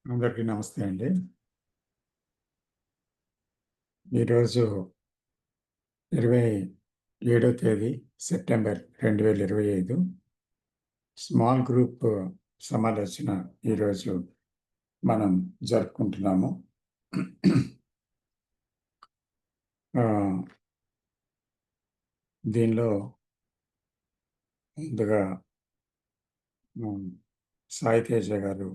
అందరికీ నమస్తే అండి. ఈరోజు 27 తేదీ సెప్టెంబర్ 2025 స్మాల్ గ్రూప్ సమాలోచన ఈరోజు మనం జరుపుకుంటున్నాము. ఆహ్, దీనిలో ముందుగా హ్మ్, సాయి తేజ గారు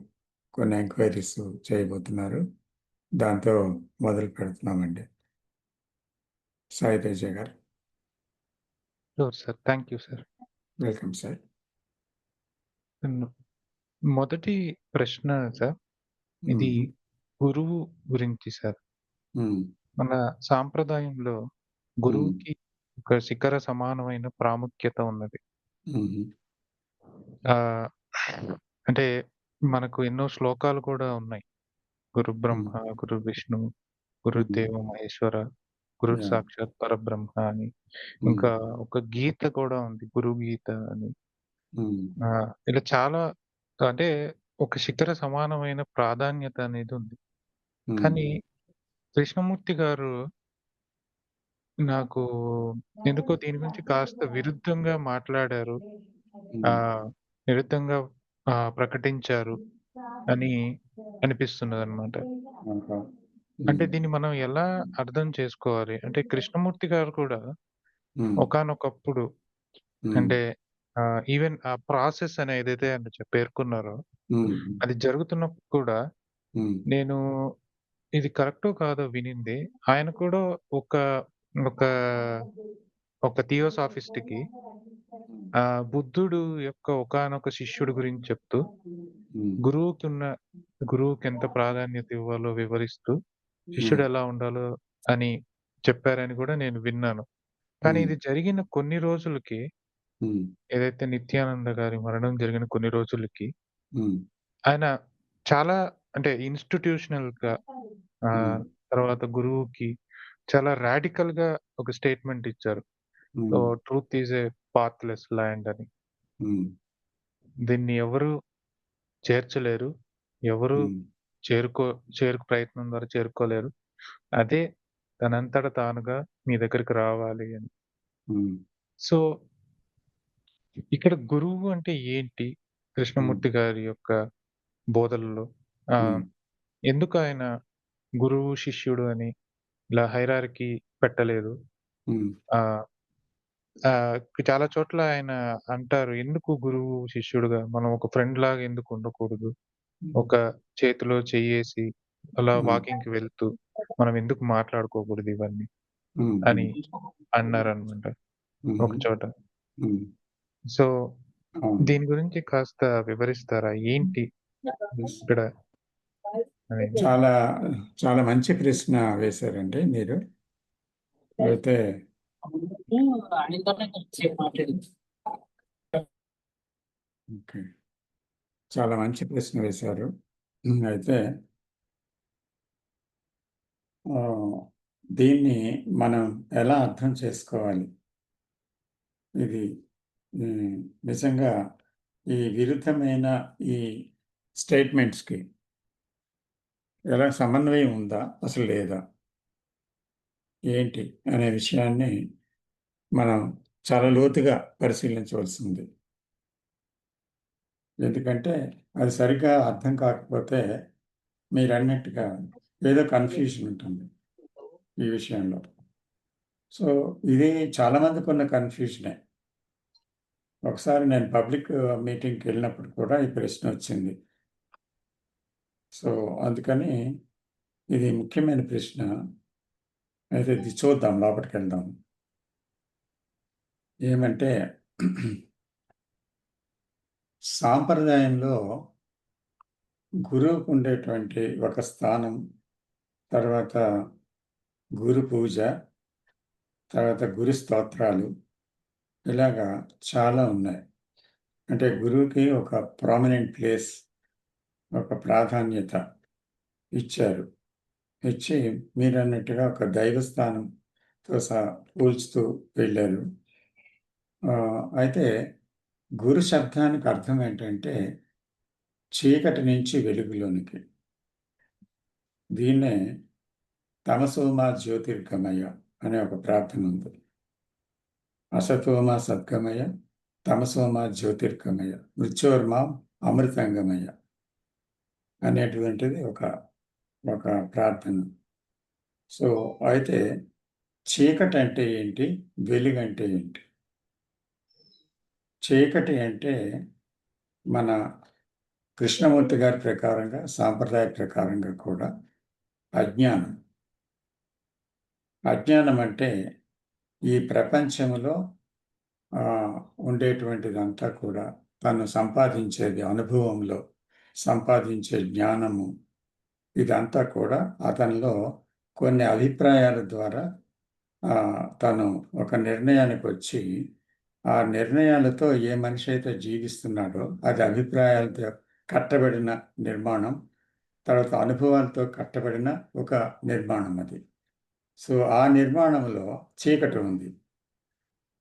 కొన్ని ఎంక్వైరీస్ చేయబోతున్నారు. దాంతో మొదలు పెడుతున్నామండి. సాయి తేజ గారు. Sure sir. Thank you sir. Welcome sir. హ్మ్. మొదటి ప్రశ్న సార్, ఇది హుహు. గురువు గురించి సార్. హ్మ్. మన సాంప్రదాయంలో హ్మ్. గురువుకి ఒక శిఖర సమానమైన ప్రాముఖ్యత ఉన్నది. హుహు. ఆహ్, అంటే మనకు ఎన్నో శ్లోకాలు కూడా ఉన్నాయి. గురు హ్మ్. బ్రహ్మ, గురు విష్ణు, హ్మ్. గురుదేవో మహేశ్వర, గురు యాహ్! సాక్షాత్ పరబ్రహ్మ అని. హ్మ్. ఇంకా ఒక గీత కూడా ఉంది. గురు గీత అని. హ్మ్. ఇలా చాలా అంటే ఒక శిఖర సమానమైన ప్రాధాన్యత అనేది ఉంది. హ్మ్. కానీ కృష్ణమూర్తి గారు నాకు ఎందుకో దీని గురించి కాస్త విరుద్ధంగా మాట్లాడారు. హ్మ్. విరుద్ధంగా ప్రకటించారు అని అనిపిస్తున్నదనమాట. ఆహా! అంటే హ్మ్. దీన్ని మనం ఎలా అర్థం చేసుకోవాలి? అంటే కృష్ణమూర్తి గారు కూడా హ్మ్. ఒకానొకప్పుడు హ్మ్. అంటే ఈవెన్ ఆ ప్రాసెస్ అని ఏదైతే ఆయన పేర్కొన్నారో, హ్మ్. అది జరుగుతున్నప్పుడు కూడా హ్మ్. నేను ఇది కరెక్టో కాదో వినింది. ఆయన కూడా ఒక ఒక ఒక థియోసాఫిస్ట్‌కి బుద్ధుడు యొక్క ఒకానొక శిష్యుడి గురించి చెప్తూ, హ్మ్. గురువుకున్న గురువుకెంత ప్రాధాన్యత ఇవ్వాలో వివరిస్తూ, హ్మ్. శిష్యుడు ఎలా ఉండాలో అని చెప్పారని కూడా నేను విన్నాను. కానీ హ్మ్. ఇది జరిగిన కొన్ని రోజులకి, హ్మ్. ఏదైతే నిత్యానంద గారి మరణం జరిగిన కొన్ని రోజులకి, హ్మ్. ఆయన చాలా అంటే ఇన్‌స్టిట్యూషనల్‌గా హ్మ్. ఆహ్, తర్వాత గురువుకి చాలా రాడికల్‌గా ఒక స్టేట్‌మెంట్ ఇచ్చారు. సో, హ్మ్. Truth is a pathless land అని. హ్మ్. దీన్ని ఎవరు చేర్చలేరు. ఎవరు హ్మ్. చేరుకో ప్రయత్నం ద్వారా చేరుకోలేరు. అదే తనంతట తానుగా మీ దగ్గరికి రావాలి అని. హ్మ్. సో, ఇక్కడ గురువు అంటే ఏంటి? హ్మ్. కృష్ణమూర్తి గారి యొక్క బోధనలో ఆహ్, హ్మ్. ఎందుకు ఆయన గురువు, శిష్యుడు అని ఇలా హైరార్కీ పెట్టలేదు? హ్మ్. ఆహ్, ఆహ్, చాలా చోట్ల ఆయన అంటారు. ఎందుకు గురువు, శిష్యుడుగా మనం ఒక ఫ్రెండ్‌లాగా ఎందుకు ఉండకూడదు? ఒక చేతిలో చెయ్యేసి అలా హ్మ్. వాకింగ్‌కి వెళ్తూ మనం ఎందుకు మాట్లాడుకోకూడదు ఇవన్నీ హ్మ్. అని హ్మ్. అన్నారనమాట ఒక హుహు. చోట. హ్మ్. సో, అవును. దీని గురించి కాస్త వివరిస్తారా? ఏంటి యెస్. ఇక్కడ అనేది? చాలా, చాలా మంచి ప్రశ్న వేశారండి మీరు. అయితే ఆయనతోనే కొంచెంసేపు మాట్లాడింది. ఓకే. చాలా మంచి ప్రశ్న వేశారు. అయితే ఆహ్, దీన్ని మనం ఎలా అర్థం చేసుకోవాలి? ఇది హ్మ్. నిజంగా ఈ విరుద్ధమైన ఈ స్టేట్‌మెంట్స్‌కి ఎలా సమన్వయం ఉందా? అసలు లేదా? ఏంటి? అనే విషయాన్ని మనం చాలా లోతుగా పరిశీలించవలసింది. ఎందుకంటే అది సరిగ్గా అర్థం కాకపోతే మీరన్నట్టుగా ఏదో కన్‌ఫ్యూజన్ ఉంటుంది ఈ విషయంలో. సో, ఇది చాలా మందికున్న కన్‌ఫ్యూజనే. ఒకసారి నేను పబ్లిక్ మీటింగ్‌కెళ్ళినప్పుడు కూడా ఈ ప్రశ్నొచ్చింది. సో, అందుకని ఇది ముఖ్యమైన ప్రశ్న. అయితే ఇది చూద్దాం లోపటికెళ్దాం. ఏమంటే సాంప్రదాయంలో గురువుకుండేటువంటి ఒక స్థానం, తర్వాత గురు పూజ, తర్వాత గురు స్తోత్రాలు ఇలాగా చాలా ఉన్నాయి. అంటే గురువుకి ఒక ప్రామినెంట్ ప్లేస్, ఒక ప్రాధాన్యత ఇచ్చారు. ఇచ్చి మీరన్నట్టుగా ఒక దైవ స్థానంతో పోల్చుతూ వెళ్ళారు. అయితే గురు శబ్దానికి అర్థం ఏంటంటే చీకటి నుంచి వెలుగులోనికి. దీన్నే తమసోమ జ్యోతిర్గమయ అనే ఒక ప్రార్థన ఉంది. అసతోమ సద్గమయ, తమసోమ జ్యోతిర్గమయ, మృత్యోర్మ అమృతంగమయ అనేటువంటిది ఒక ఒక ప్రార్థన. సో, అయితే చీకటి అంటే ఏంటి? వెలుగంటే ఏంటి? చీకటి అంటే మన కృష్ణమూర్తి గారి ప్రకారంగా, సాంప్రదాయ ప్రకారంగా కూడా అజ్ఞానం. అజ్ఞానం అంటే ఈ ప్రపంచంలో ఉండేటువంటిదంతా కూడా తను సంపాదించేది అనుభవంలో సంపాదించే జ్ఞానము ఇదంతా కూడా అతనిలో కొన్ని అభిప్రాయాల ద్వారా తను ఒక నిర్ణయానికి వచ్చి ఆ నిర్ణయాలతో ఏ మనిషి అయితే జీవిస్తున్నాడో అది అభిప్రాయాలతో కట్టబడిన నిర్మాణం, తర్వాత అనుభవాలతో కట్టబడిన ఒక నిర్మాణం అది. సో, ఆ నిర్మాణంలో చీకటి ఉంది.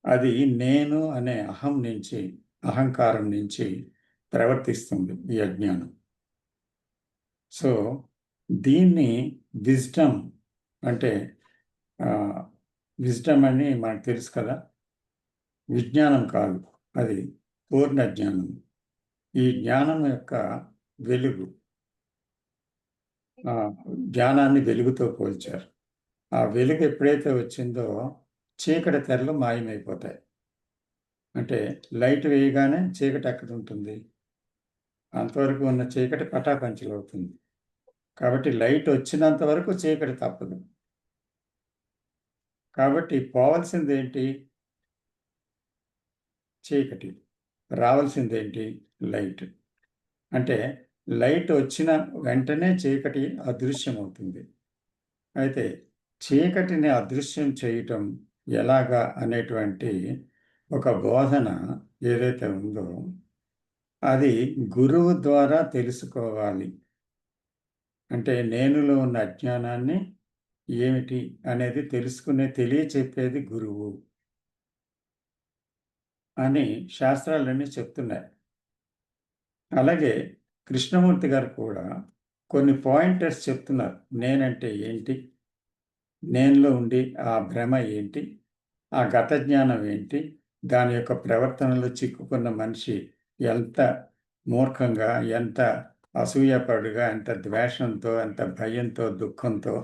అది నేను అనే అహం నుంచి, అహంకారం నుంచి ప్రవర్తిస్తుంది ఈ అజ్ఞానం. సో, దీన్ని విజ్డమ్ అంటే విజ్డమ్ అని మనకు తెలుసు కదా! విజ్ఞానం కాదు. అది పూర్ణ జ్ఞానం. ఈ జ్ఞానం యొక్క వెలుగు. జ్ఞానాన్ని వెలుగుతో పోల్చారు. ఆ వెలుగు ఎప్పుడైతే వచ్చిందో చీకటి తెరలు మాయమైపోతాయి. అంటే లైట్ వేయగానే చీకటి ఎక్కడుంటుంది? అంతవరకు ఉన్న చీకటి పటాపంచలవుతుంది. కాబట్టి లైట్ వచ్చినంత వరకు చీకటి తప్పదు. కాబట్టి పోవాల్సిందేంటి? చీకటి. రావాల్సిందేంటి? లైట్. అంటే లైట్ వచ్చిన వెంటనే చీకటి అదృశ్యమవుతుంది. అయితే చీకటిని అదృశ్యం చేయటం ఎలాగా అనేటువంటి ఒక బోధన ఏదైతే ఉందో అది గురువు ద్వారా తెలుసుకోవాలి. అంటే నేనులో ఉన్న అజ్ఞానాన్ని ఏమిటి అనేది తెలియచెప్పేది గురువు అని శాస్త్రాలన్నీ చెప్తున్నాయి. అలాగే కృష్ణమూర్తి గారు కూడా కొన్ని పాయింటర్స్ చెప్తున్నారు. నేనంటే ఏంటి? నేనులో ఉండి ఆ భ్రమ ఏంటి? ఆ గత జ్ఞానం ఏంటి? దాని యొక్క ప్రవర్తనలో చిక్కుకున్న మనిషి ఎంత మూర్ఖంగా, ఎంత అసూయపడుగా, ఎంత ద్వేషంతో, ఎంత భయంతో, దుఃఖంతో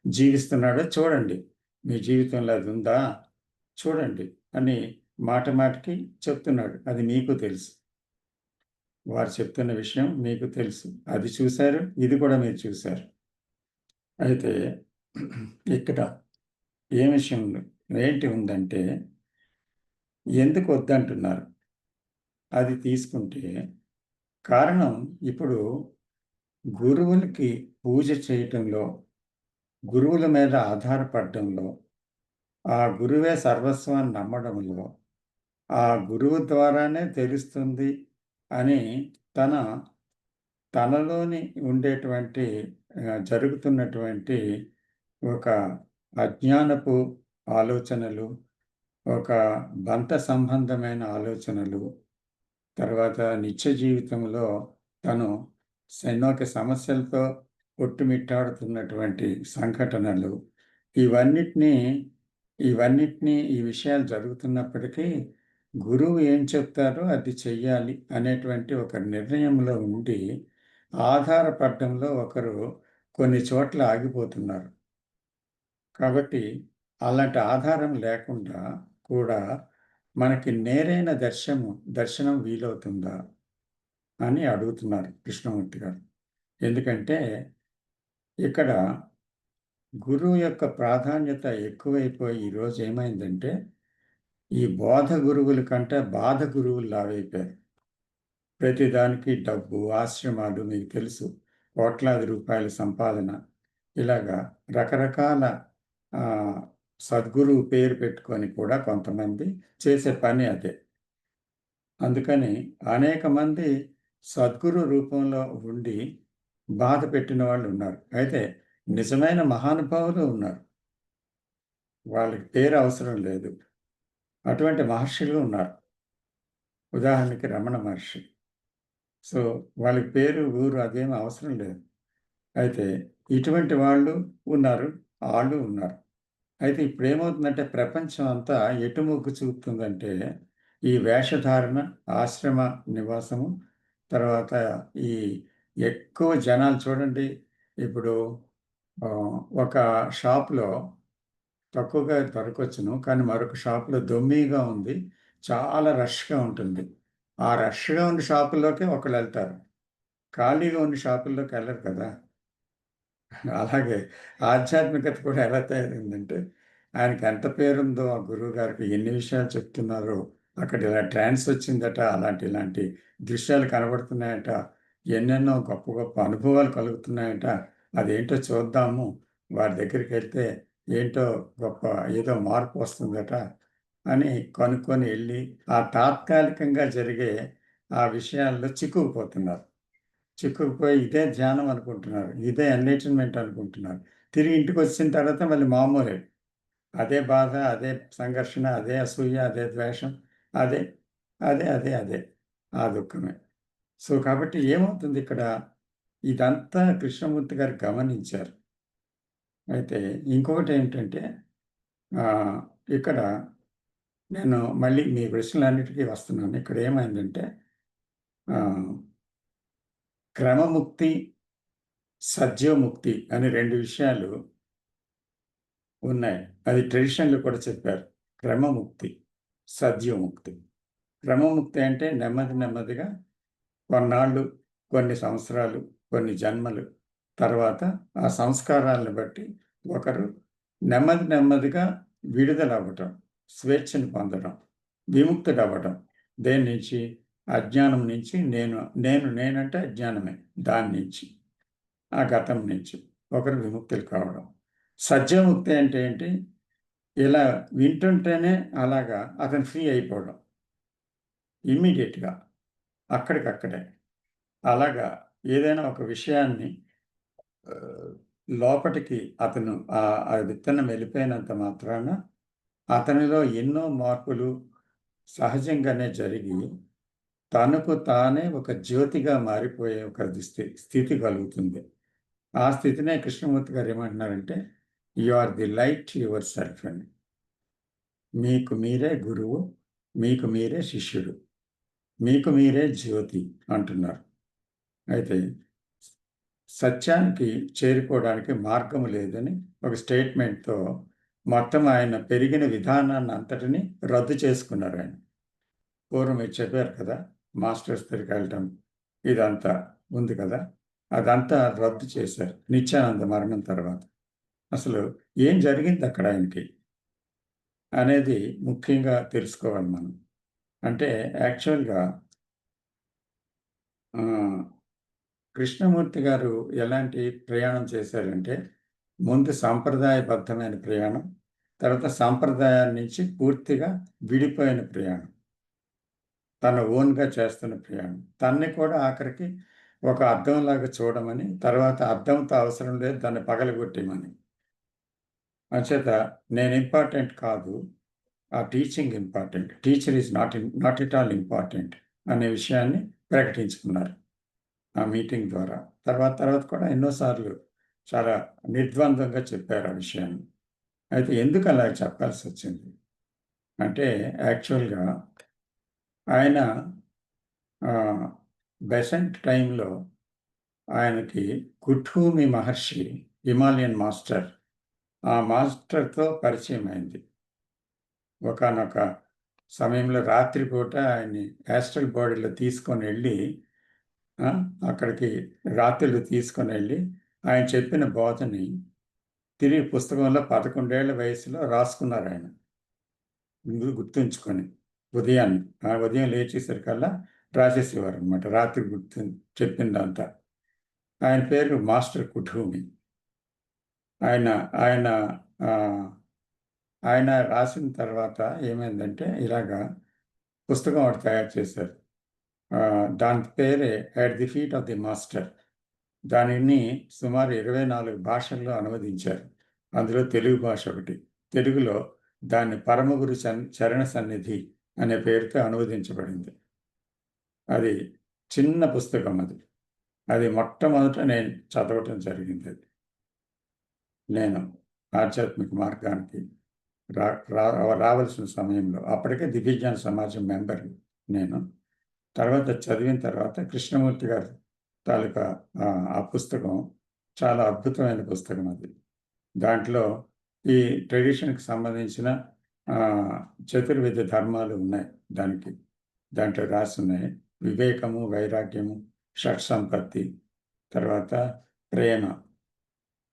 జీవిస్తున్నాడో చూడండి. మీ జీవితంలో అది ఉందా? చూడండి అని మాట మాటకి చెప్తున్నాడు. అది మీకు తెలుసు. వారు చెప్తున్న విషయం మీకు తెలుసు. అది చూశారు. ఇది కూడా మీరు చూశారు. అయితే ఇక్కడ ఏ విషయం ఏంటి ఉందంటే ఎందుకు వద్దంటున్నారు? అది తీసుకుంటే కారణం ఇప్పుడు గురువులకి పూజ చేయటంలో, గురువుల మీద ఆధారపడడంలో, ఆ గురువే సర్వస్వం అని నమ్మడంలో, ఆ గురువు ద్వారానే తెలుస్తుంది అని తన తనలోని ఉండేటువంటి జరుగుతున్నటువంటి ఒక అజ్ఞానపు ఆలోచనలు, ఒక బంట సంబంధమైన ఆలోచనలు, తర్వాత నిత్య జీవితంలో తను అనేక సమస్యలతో కొట్టుమిట్టాడుతున్నటువంటి సంఘటనలు, ఇవన్నిటినీ ఈ విషయాలు జరుగుతున్నప్పటికీ గురువు ఏం చెప్తారో అది చెయ్యాలి అనేటువంటి ఒక నిర్ణయంలో ఉండి ఆధారపడడంలో ఒకరు కొన్ని చోట్ల ఆగిపోతున్నారు. కాబట్టి అలాంటి ఆధారం లేకుండా కూడా మనకి నేరైన దర్శనం వీలవుతుందా అని అడుగుతున్నారు కృష్ణమూర్తి గారు. ఎందుకంటే ఇక్కడ గురువు యొక్క ప్రాధాన్యత ఎక్కువైపోయి ఈరోజు ఏమైందంటే ఈ బోధ గురువుల కంటే బాధ గురువులు లావైపోయారు. ప్రతిదానికి డబ్బు, ఆశ్రమాలు మీకు తెలుసు. కోట్లాది రూపాయల సంపాదన. ఇలాగా రకరకాల సద్గురువు పేరు పెట్టుకొని కూడా కొంతమంది చేసే పని అదే. అందుకని అనేక మంది సద్గురు రూపంలో ఉండి బాధ పెట్టిన వాళ్ళు ఉన్నారు. అయితే నిజమైన మహానుభావులు ఉన్నారు. వాళ్ళకి పేరు అవసరం లేదు. అటువంటి మహర్షులు ఉన్నారు. ఉదాహరణకి రమణ మహర్షి. సో, వాళ్ళకి పేరు, ఊరు అదేమి అవసరం లేదు. అయితే ఇటువంటి వాళ్ళు ఉన్నారు. ఆళ్ళు ఉన్నారు. అయితే ఇప్పుడేమవుతుందంటే ప్రపంచం అంతా ఎటు మొగ్గు చూపుతుందంటే, ఈ వేషధారణ, ఆశ్రమ నివాసము, తర్వాత ఈ ఎక్కువ జనాలు చూడండి. ఇప్పుడు ఒక షాప్‌లో తక్కువగా దొరకొచ్చును. కానీ మరొక షాప్‌లో దొమ్మిగా ఉంది. చాలా రష్‌గా ఉంటుంది. ఆ రష్‌గా ఉన్న షాపుల్లోకే ఒకళ్ళెళ్తారు. ఖాళీగా ఉన్న షాపుల్లోకెళ్ళరు కదా! అలాగే ఆధ్యాత్మికత కూడా ఎలా తయారైందంటే, ఆయనకి ఎంత పేరుందో ఆ గురువుగారికి ఎన్ని విషయాలు చెప్తున్నారో, అక్కడ ఇలా ట్రాన్స్ వచ్చిందట, అలాంటి ఇలాంటి దృశ్యాలు కనబడుతున్నాయట, ఎన్నెన్నో గొప్ప గొప్ప అనుభవాలు కలుగుతున్నాయట, అదేంటో చూద్దాము, వారి దగ్గరికెళ్తే ఏంటో గొప్ప ఏదో మార్పు వస్తుందట అని కనుక్కొని ఎళ్లి, ఆ తాత్కాలికంగా జరిగే ఆ విషయాల్లో చిక్కుకుపోతున్నారు. చిక్కుకుపోయి ఇదే ధ్యానం అనుకుంటున్నారు. ఇదే ఎన్‌లైటన్‌మెంట్ అనుకుంటున్నారు. తిరిగి ఇంటికొచ్చిన తర్వాత మళ్ళీ మామూలే. అదే బాధ, అదే సంఘర్షణ, అదే అసూయ, అదే ద్వేషం, అదే, అదే. ఆ దుఃఖమే. సో, కాబట్టి ఏమవుతుందిక్కడ, ఇదంతా కృష్ణమూర్తి గారు గమనించారు. అయితే ఇంకొకటేంటంటే ఆహ్, ఇక్కడ నేను మళ్ళీ మీ ప్రశ్నలన్నిటికీ వస్తున్నాను. ఇక్కడ ఏమైందంటే ఆహ్, క్రమముక్తి, సద్యోముక్తి అని 2 విషయాలు ఉన్నాయి. అది ట్రెడిషన్‌లో కూడా చెప్పారు. క్రమముక్తి, సద్యోముక్తి. క్రమముక్తి అంటే నెమ్మది నెమ్మదిగా కొన్నాళ్ళు, కొన్ని సంవత్సరాలు, కొన్ని జన్మలు తర్వాత ఆ సంస్కారాలను బట్టి ఒకరు నెమ్మది నెమ్మదిగా విడుదలవ్వటం, స్వేచ్ఛను పొందడం, విముక్తుడవ్వడం. దేని నుంచి? అజ్ఞానం నుంచి నేనంటే అజ్ఞానమే. దాని నుంచి. ఆ గతం నుంచి. ఒకరు విముక్తులు కావడం. సత్యముక్తి అంటే ఏంటి? ఇలా వింటుంటేనే అలాగా అతను ఫ్రీ అయిపోవడం. ఇమ్మీడియేట్‌గా. అక్కడికక్కడే. అలాగా ఏదైనా ఒక విషయాన్ని ఆహ్, లోపటికి అతను ఆ విత్తనం వెళ్ళిపోయినంత మాత్రాన అతనిలో ఎన్నో మార్పులు సహజంగానే జరిగి, తనకు తానే ఒక జ్యోతిగా మారిపోయే ఒక స్థితి కలుగుతుంది. ఆ స్థితినే కృష్ణమూర్తి గారు ఏమంటున్నారంటే, "you are the light yourself" అని. మీకు మీరే గురువు, మీకు మీరే శిష్యుడు, మీకు మీరే జ్యోతి అంటున్నారు. అయితే సత్యానికి చేరుకోవడానికి మార్గం లేదని ఒక స్టేట్మెంట్‌తో మొత్తం ఆయన పెరిగిన విధానాన్ని అంతటిని రద్దు చేసుకున్నారాయన. పూర్వం మీరు చెప్పారు కదా! మాస్టర్స్ దగ్గరికెళ్ళటం ఇదంతా ఉంది కదా! అదంతా రద్దు చేశారు. నిత్యానంద మరణం తర్వాత. అసలు ఏం జరిగిందక్కడ ఆయనకి అనేది ముఖ్యంగా తెలుసుకోవాలి మనం. అంటే యాక్చువల్‌గా ఆహ్, కృష్ణమూర్తి గారు ఎలాంటి ప్రయాణం చేశారంటే, ముందు సాంప్రదాయబద్ధమైన ప్రయాణం, తర్వాత సాంప్రదాయాల నుంచి పూర్తిగా విడిపోయిన ప్రయాణం. తన ఓన్‌గా చేస్తున్న ప్రయాణం. తనని కూడా ఆఖరికి ఒక అద్దంలాగా చూడమని, తర్వాత అద్దంతో అవసరం లేదు దాన్ని పగలగొట్టేయమని. అంచేత నేను ఇంపార్టెంట్ కాదు. ఆ teaching important. Teacher is not at all important అనే విషయాన్ని ప్రకటించుకున్నారు. ఆ మీటింగ్ ద్వారా. తర్వాత తర్వాత కూడా ఎన్నో సార్లు చాలా నిర్ద్వంద్వంగా చెప్పారు ఆ విషయాన్ని. అయితే ఎందుకు అలా చెప్పాల్సొచ్చింది? అంటే యాక్చువల్‌గా ఆయన ఆహ్, బెసెంట్ టైమ్‌లో ఆయనకి కుఠూమి మహర్షి, హిమాలయన్ మాస్టర్, ఆ మాస్టర్‌తో పరిచయమైంది. ఒకానొక సమయంలో రాత్రిపూట ఆయన్ని యాస్ట్రల్ బాడీలో తీసుకొనెళ్ళి ఆ! అక్కడికి రాత్రులు తీసుకొనెళ్ళి ఆయన చెప్పిన బోధని తిరిగి పుస్తకంలో 11 ఏళ్ల వయసులో రాసుకున్నారాయన. ముందు గుర్తుంచుకొని ఉదయాన్నే. ఆ ఉదయం లేచేసరికల్లా రాసేసేవారనమాట. రాత్రి చెప్పిందంతా. ఆయన పేరు మాస్టర్ కుఠూమి. ఆయన ఆయన ఆహ్, ఆయన రాసిన తర్వాత ఏమైందంటే ఇలాగా పుస్తకం ఒకటి తయారు చేశారు. దాని పేరే 'at the feet of the master.' దానిని సుమారు 24 భాషల్లో అనువదించారు. అందులో తెలుగు భాష ఒకటి. తెలుగులో దాన్ని పరమగురు చరణ సన్నిధి అనే పేరుతో అనువదించబడింది. అది చిన్న పుస్తకం అది. అది మొట్టమొదట నేను చదవటం జరిగింది అది. నేను ఆధ్యాత్మిక మార్గానికి రా రా రావాల్సిన సమయంలో. అప్పటికే దివ్యజ్ఞాన సమాజం మెంబర్‌ని నేను. తర్వాత చదివిన తర్వాత కృష్ణమూర్తి గారి తాలూకా ఆ పుస్తకం చాలా అద్భుతమైన పుస్తకం అది. దాంట్లో ఈ ట్రెడిషన్‌కి సంబంధించిన చతుర్విధ ధర్మాలు ఉన్నాయి దానికి. దాంట్లో రాసున్నాయి. వివేకము, వైరాగ్యము, షట్‌సంపత్తి, తర్వాత ప్రేమ,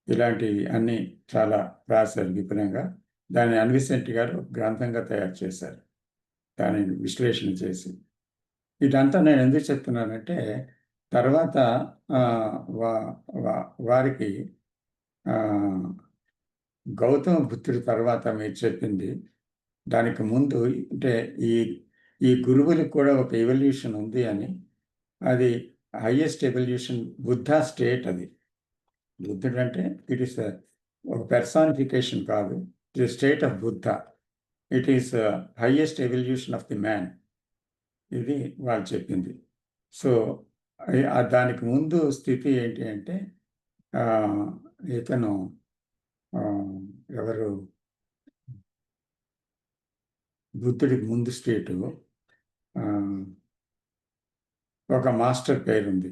ఇలాంటివి అన్నీ చాలా రాశారు విపులంగా. దాన్ని అన్విసెంట్ గారు గ్రంథంగా తయారు చేశారు. దానిని విశ్లేషణ చేసి. ఇదంతా నేను ఎందుకు చెప్తున్నానంటే, తర్వాత వా వా వారికి గౌతమ బుద్ధుడి తర్వాత మీరు చెప్పింది, దానికి ముందు అంటే ఈ ఈ గురువులకు కూడా ఒక ఎవల్యూషన్ ఉంది అని. అది హైయెస్ట్ ఎవల్యూషన్ బుద్ధ స్టేట్ అది. బుద్ధుడంటే ఇట్ ఈస్ ఒక పెర్సానిఫికేషన్ కాదు. It is state of Buddha. It is highest evolution of the man. ఇది వాళ్ళు చెప్పింది. సో, దానికి ముందు స్థితి ఏంటి అంటే ఇతను ఎవరు బుద్ధుడికి ముందు స్టేటు ఒక మాస్టర్ పేరుంది.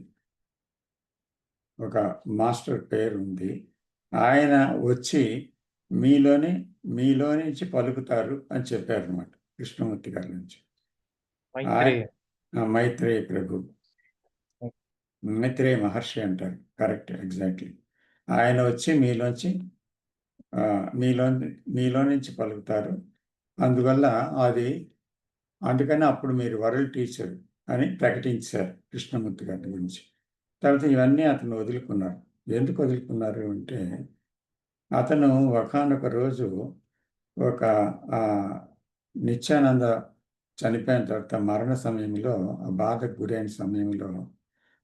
ఒక మాస్టర్ పేరుంది. ఆయన వచ్చి మీలో నుంచి పలుకుతారు అని చెప్పారనమాట. కృష్ణమూర్తి గారి నుంచి. మైత్రేయ. మైత్రేయ ప్రభు. మైత్రేయ మహర్షి అంటారు. కరెక్ట్. ఎగ్జాక్ట్‌లీ. ఆయన వచ్చి మీలో నుంచి పలుకుతారు. అందువల్ల అందుకని అప్పుడు మీరు వరల్డ్ టీచర్ అని ప్రకటించారు కృష్ణమూర్తి గారి గురించి. తర్వాత ఇవన్నీ అతను వదులుకున్నారు. ఎందుకు వదులుకున్నారు అంటే, అతను ఒకానొక రోజు ఒక నిత్యానంద చనిపోయిన తర్వాత మరణ సమయంలో, ఆ బాధకు గురైన సమయంలో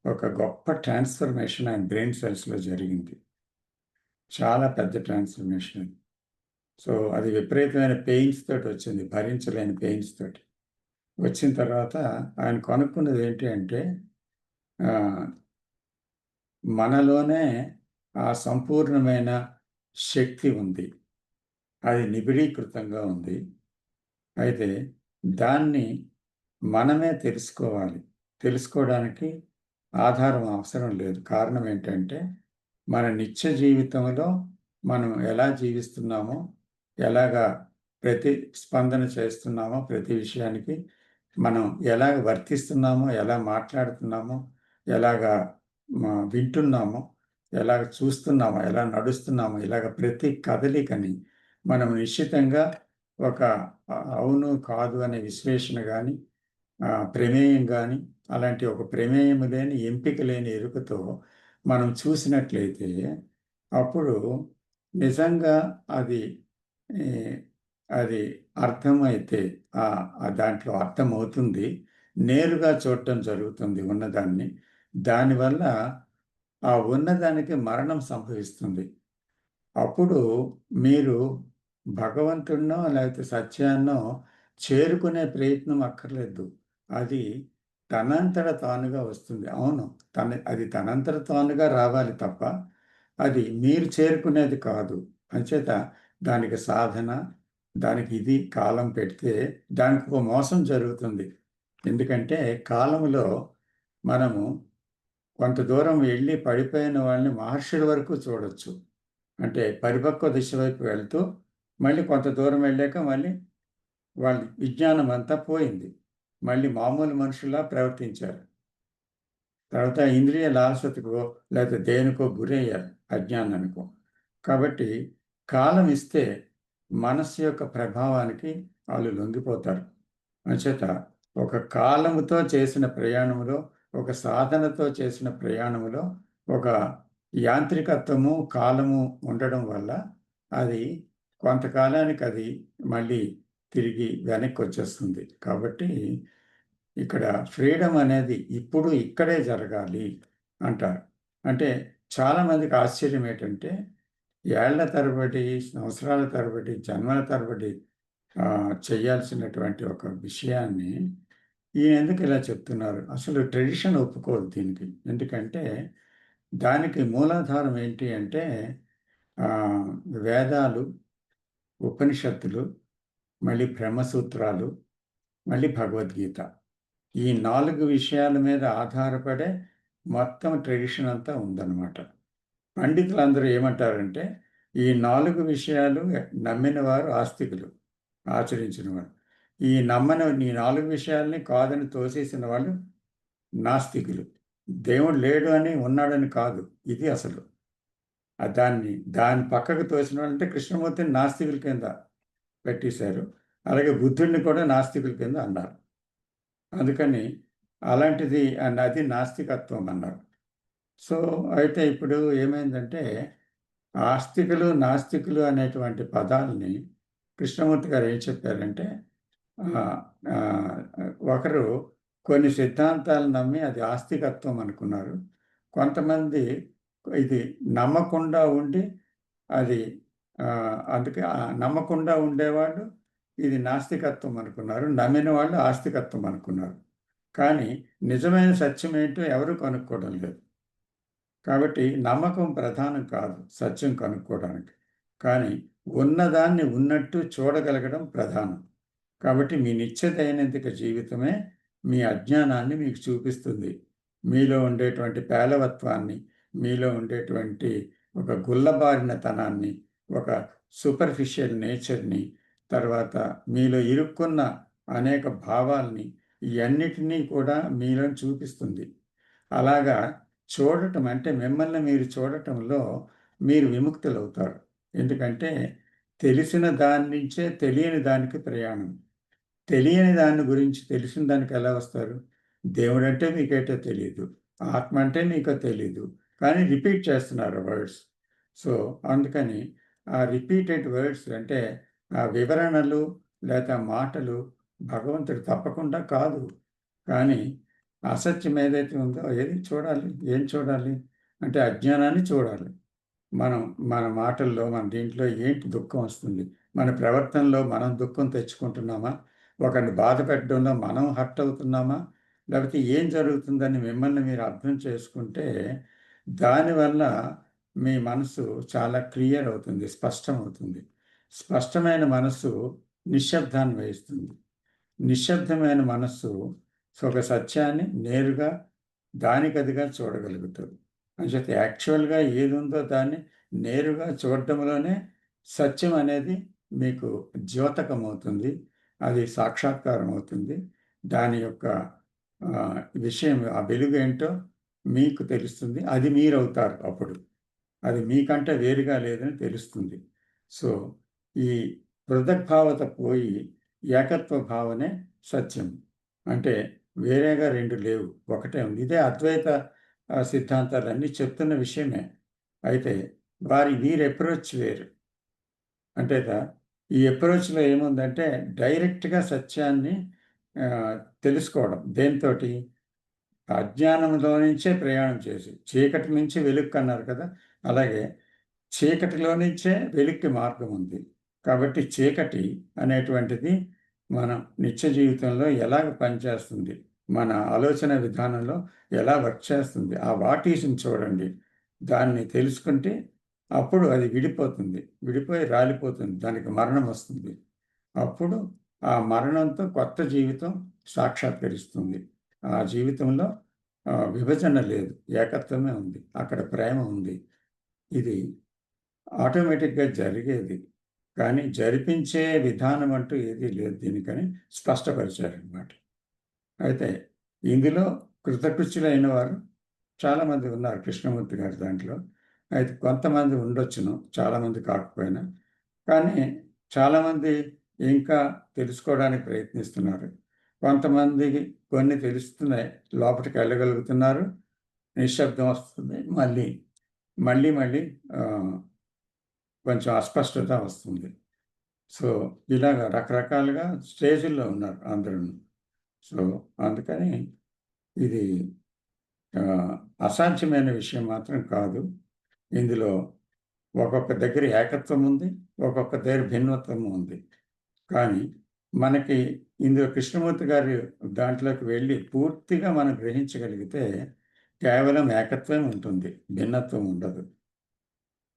ఒక గొప్ప ట్రాన్స్‌ఫర్మేషన్ ఆయన బ్రెయిన్ సెల్స్‌లో జరిగింది. చాలా పెద్ద ట్రాన్స్‌ఫర్మేషన్ అది. సో, అది విపరీతమైన పెయిన్స్ తోటి వచ్చింది. భరించలేని పెయిన్స్ తోటి. వచ్చిన తర్వాత ఆయన కనుక్కున్నది ఏంటి అంటే, మనలోనే ఆ సంపూర్ణమైన శక్తి ఉంది. అది నిబిడీకృతంగా ఉంది. అయితే దాన్ని మనమే తెలుసుకోవాలి. తెలుసుకోవడానికి ఆధారం అవసరం లేదు. కారణం ఏంటంటే, మన నిత్య జీవితంలో మనం ఎలా జీవిస్తున్నామో, ఎలాగా ప్రతిస్పందన చేస్తున్నామో ప్రతి విషయానికి, మనం ఎలాగ వర్తిస్తున్నామో, ఎలా మాట్లాడుతున్నామో, ఎలాగా వింటున్నామో, ఎలాగ చూస్తున్నామో, ఎలా నడుస్తున్నామో, ఇలాగ ప్రతి కదలికని మనం నిశ్చితంగా ఒక అవును, కాదు అనే విశ్లేషణ గాని, ప్రమేయం గాని, అలాంటి ఒక ప్రమేయం లేని, ఎంపిక లేని ఎరుకతో మనం చూసినట్లయితే, అప్పుడు నిజంగా అది ఈ అది అర్థమైతే దాంట్లో అర్థమవుతుంది. నేరుగా చూడటం జరుగుతుంది ఉన్నదాన్ని. దానివల్ల ఆ ఉన్నదానికి మరణం సంభవిస్తుంది. అప్పుడు మీరు భగవంతుడినో లేకపోతే సత్యాన్నో చేరుకునే ప్రయత్నం అక్కర్లేదు. అది తనంతట తానుగా వస్తుంది. అవును. అది తనంతట తానుగా రావాలి తప్ప, అది మీరు చేరుకునేది కాదు. అంచేత దానికి సాధన, దానికి ఇది కాలం పెడితే దానికి ఒక మోసం జరుగుతుంది. ఎందుకంటే కాలములో మనము కొంత దూరం వెళ్ళి పడిపోయిన వాళ్ళని మహర్షుల వరకు చూడొచ్చు. అంటే పరిపక్వ దిశ వైపు వెళ్తూ మళ్ళీ కొంత దూరం వెళ్ళాక మళ్ళీ వాళ్ళ విజ్ఞానం అంతా పోయింది. మళ్ళీ మామూలు మనుషుల్లా ప్రవర్తించారు. తర్వాత ఇంద్రియ లాలసతకో లేకపోతే దేనికో గురయ్యారు అజ్ఞానానికో. కాబట్టి కాలం ఇస్తే మనస్సు యొక్క ప్రభావానికి వాళ్ళు లొంగిపోతారు. అంచేత ఒక కాలముతో చేసిన ప్రయాణంలో, ఒక సాధనతో చేసిన ప్రయాణంలో ఒక యాంత్రికత్వము, కాలము ఉండడం వల్ల అది కొంతకాలానికి అది మళ్ళీ తిరిగి వెనక్కొచ్చేస్తుంది. కాబట్టి ఇక్కడ ఫ్రీడమ్ అనేది ఇప్పుడు ఇక్కడే జరగాలి అంటారు. అంటే చాలామందికి ఆశ్చర్యం ఏంటంటే, ఏళ్ల తరబడి, సంవత్సరాల తరబడి, జన్మల తరబడి చేయాల్సినటువంటి ఒక విషయాన్ని ఈయన ఎందుకు ఇలా చెప్తున్నారు? అసలు ట్రెడిషన్ ఒప్పుకోదు దీనికి. ఎందుకంటే దానికి మూలాధారం ఏంటి అంటే ఆహ్, వేదాలు, ఉపనిషత్తులు, మళ్ళీ బ్రహ్మసూత్రాలు, మళ్ళీ భగవద్గీత. ఈ 4 విషయాల మీద ఆధారపడే మొత్తం ట్రెడిషన్ అంతా ఉందన్నమాట. పండితులందరూ ఏమంటారంటే, ఈ 4 విషయాలు నమ్మిన వారు ఆస్తికులు, ఆచరించిన వారు. ఈ 4 విషయాల్ని కాదని తోసేసిన వాళ్ళు నాస్తికులు. దేవుడు లేడు అని, ఉన్నాడని కాదు. ఇది అసలు. దాన్ని పక్కకు తోసిన వాళ్ళంటే కృష్ణమూర్తిని నాస్తికుల కింద పెట్టేశారు. అలాగే బుద్ధుడిని కూడా నాస్తికుల కింద అన్నారు. అందుకని అలాంటిది అది నాస్తికత్వం అన్నారు. సో, అయితే ఇప్పుడు ఏమైందంటే, ఆస్తికులు, నాస్తికులు అనేటువంటి పదాలని కృష్ణమూర్తి గారు ఏం చెప్పారంటే, ఆహ్, ఆహ్, ఒకరు కొన్ని సిద్ధాంతాలు నమ్మి అది ఆస్తికత్వం అనుకున్నారు. కొంతమంది ఇది నమ్మకుండా ఉండి అది అందుకే నమ్మకుండా ఉండేవాళ్ళు ఇది నాస్తికత్వం అనుకున్నారు. నమ్మిన వాళ్ళు ఆస్తికత్వం అనుకున్నారు. కానీ నిజమైన సత్యం ఏంటో ఎవరు కనుక్కోవడం లేదు. కాబట్టి నమ్మకం ప్రధానం కాదు సత్యం కనుక్కోవడానికి. కానీ ఉన్నదాన్ని ఉన్నట్టు చూడగలగడం ప్రధానం. కాబట్టి మీ నిత్య దైనందిక జీవితమే మీ అజ్ఞానాన్ని మీకు చూపిస్తుంది. మీలో ఉండేటువంటి పేలవత్వాన్ని, మీలో ఉండేటువంటి ఒక గుల్లబారినతనాన్ని, ఒక సూపర్ఫిషియల్ నేచర్‌ని, తర్వాత మీలో ఇరుక్కున్న అనేక భావాల్ని, ఇయన్నిటినీ కూడా మీలో చూపిస్తుంది. అలాగా చూడటం అంటే మిమ్మల్ని మీరు చూడటంలో మీరు విముక్తులవుతారు. ఎందుకంటే తెలిసిన దాని నుంచే తెలియని దానికి ప్రయాణం. తెలియని దాని గురించి తెలిసిన దానికి ఎలా వస్తారు? దేవుడంటే మీకేటో తెలీదు. ఆత్మ అంటే మీకో తెలీదు. కానీ రిపీట్ చేస్తున్నారు వర్డ్స్. సో, అందుకని ఆ రిపీటెడ్ వర్డ్స్ అంటే ఆ వివరణలు లేక మాటలు భగవంతుడు తప్పకుండా కాదు. కానీ అసత్యం ఏదైతే ఉందో ఏది చూడాలి? ఏం చూడాలి? అంటే అజ్ఞానాన్ని చూడాలి. మనం మన మాటల్లో, మన దీంట్లో ఏంటి దుఃఖం వస్తుంది? మన ప్రవర్తనలో మనం దుఃఖం తెచ్చుకుంటున్నామా? ఒకరిని బాధ పెట్టడంలో మనం హర్ట్ అవుతున్నామా? లేకపోతే ఏం జరుగుతుందని మిమ్మల్ని మీరు అర్థం చేసుకుంటే, దానివల్ల మీ మనసు చాలా క్లియర్ అవుతుంది, స్పష్టమవుతుంది. స్పష్టమైన మనస్సు నిశ్శబ్దాన్ని వహిస్తుంది. నిశ్శబ్దమైన మనస్సు ఒక సత్యాన్ని నేరుగా దానికదిగా చూడగలుగుతుంది. అంచేత యాక్చువల్‌గా ఏదుందో దాన్ని నేరుగా చూడటంలోనే సత్యం అనేది మీకు ద్యోతకమవుతుంది. అది సాక్షాత్కారం అవుతుంది. దాని యొక్క విషయం ఆ వెలుగేంటో మీకు తెలుస్తుంది. అది మీరవుతారు అప్పుడు. అది మీకంటే వేరుగా లేదని తెలుస్తుంది. సో, ఈ పృథగ్భావత పోయి ఏకత్వ భావనే సత్యం. అంటే వేరేగా 2 లేవు. ఒకటే ఉంది. ఇదే అద్వైత సిద్ధాంతాలన్నీ చెప్తున్న విషయమే. అయితే వీరి అప్రోచ్ వేరు. అంటేత ఈ అప్రోచ్‌లో ఏముందంటే డైరెక్ట్‌గా సత్యాన్ని తెలుసుకోవడం. దేనితోటి? అజ్ఞానంలో నుంచే ప్రయాణం చేసి, చీకటి నుంచి వెలుక్కన్నారు కదా! అలాగే చీకటిలో నుంచే వెలుక్కి మార్గం ఉంది. కాబట్టి చీకటి అనేటువంటిది మన నిత్య జీవితంలో ఎలాగ పనిచేస్తుంది? మన ఆలోచన విధానంలో ఎలా వర్క్ చేస్తుంది? ఆ వాట్ ఈస్‌ని చూడండి. దాన్ని తెలుసుకుంటే అప్పుడు అది విడిపోతుంది. విడిపోయి రాలిపోతుంది. దానికి మరణం వస్తుంది. అప్పుడు ఆ మరణంతో కొత్త జీవితం సాక్షాత్కరిస్తుంది. ఆ జీవితంలో విభజన లేదు. ఏకత్వమే ఉంది. అక్కడ ప్రేమ ఉంది. ఇది ఆటోమేటిక్‌గా జరిగేది. కానీ జరిపించే విధానం అంటూ ఏదీ లేదు దీనికని స్పష్టపరిచారనమాట. అయితే ఇందులో కృతకృత్యులైన వారు చాలామంది ఉన్నారు కృష్ణమూర్తి గారి దాంట్లో. అయితే కొంతమంది ఉండొచ్చును. చాలామంది కాకపోయినా. కానీ చాలామంది ఇంకా తెలుసుకోవడానికి ప్రయత్నిస్తున్నారు. కొంతమందికి కొన్ని తెలుస్తున్నాయి. లోపటికెళ్ళగలుగుతున్నారు. నిశ్శబ్దం వస్తుంది. మళ్ళీ, మళ్ళీ కొంచెం అస్పష్టత వస్తుంది. సో, ఇలాగ రకరకాలుగా స్టేజుల్లో ఉన్నారు అందరూను. సో, అందుకని ఇది ఆహ్, అసాధ్యమైన విషయం మాత్రం కాదు. ఇందులో ఒక్కొక్క దగ్గర ఏకత్వం ఉంది. ఒక్కొక్క దగ్గర భిన్నత్వం ఉంది. కానీ మనకి ఇందులో కృష్ణమూర్తి గారి దాంట్లోకి వెళ్ళి పూర్తిగా మనం గ్రహించగలిగితే కేవలం ఏకత్వమే ఉంటుంది. భిన్నత్వం ఉండదు.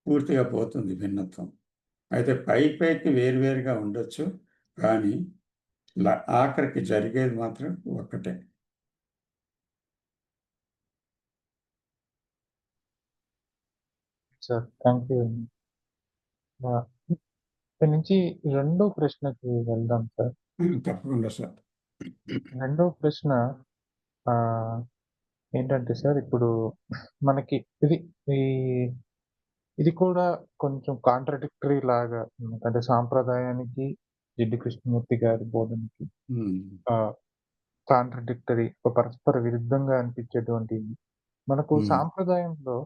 పూర్తిగా పోతుంది భిన్నత్వం. అయితే పైకి వేరువేరుగా ఉండొచ్చు. కానీ ఆఖరికి జరిగేది మాత్రం ఒక్కటే. సార్. థాంక్ యూ అండి. ఆహ్, ఇక్కడి నుంచి రెండో ప్రశ్నకి వెళ్దాం సార్. తప్పకుండా సార్. రెండో ప్రశ్న ఆహ్, ఏంటంటే సార్ ఇప్పుడు మనకి ఈ ఇది కూడా కొంచెం కాంట్రాడిక్టరీ లాగా అంటే సాంప్రదాయానికి, జిడ్డు కృష్ణమూర్తి గారి బోధనకి హ్మ్. ఆహ్, కాంట్రాడిక్టరీ పరస్పర విరుద్ధంగా అనిపించేటువంటివి. మనకు హ్మ్. సాంప్రదాయంలో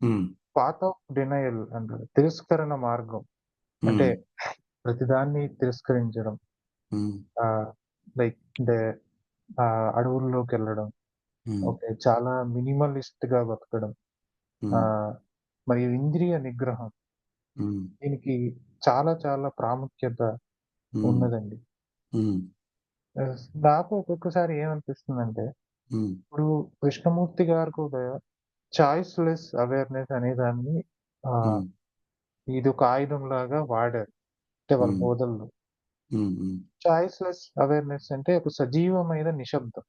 హ్మ్. పాత్ ఆఫ్ డినయల్ అంటారు. తిరస్కరణ మార్గం. అంటే హ్మ్. ప్రతిదాన్ని తిరస్కరించడం. హ్మ్. ఆహ్, లైక్ అంటే అడవుల్లోకెళ్ళడం. హ్మ్. ఓకే. చాలా మినిమలిస్ట్‌గా బతకడం. హ్మ్. ఆహ్, మరియు ఇంద్రియ నిగ్రహం. హ్మ్. దీనికి చాలా చాలా ప్రాముఖ్యత హ్మ్. ఉన్నదండి. హ్మ్. నాకు ఒక్కొక్కసారి ఏమనిపిస్తుందంటే, హ్మ్. ఇప్పుడు కృష్ణమూర్తి గారు కూడా చాయిస్‌లెస్ అవేర్‌నెస్ అనే దాన్ని ఆహ్, హ్మ్. ఇదొక ఆయుధంలాగా వాడారు. అంటే వాళ్ళ హ్మ్. బోధనలో. హ్మ్. హ్మ్. చాయిస్‌లెస్ అవేర్‌నెస్ అంటే ఒక సజీవమైన నిశ్శబ్దం.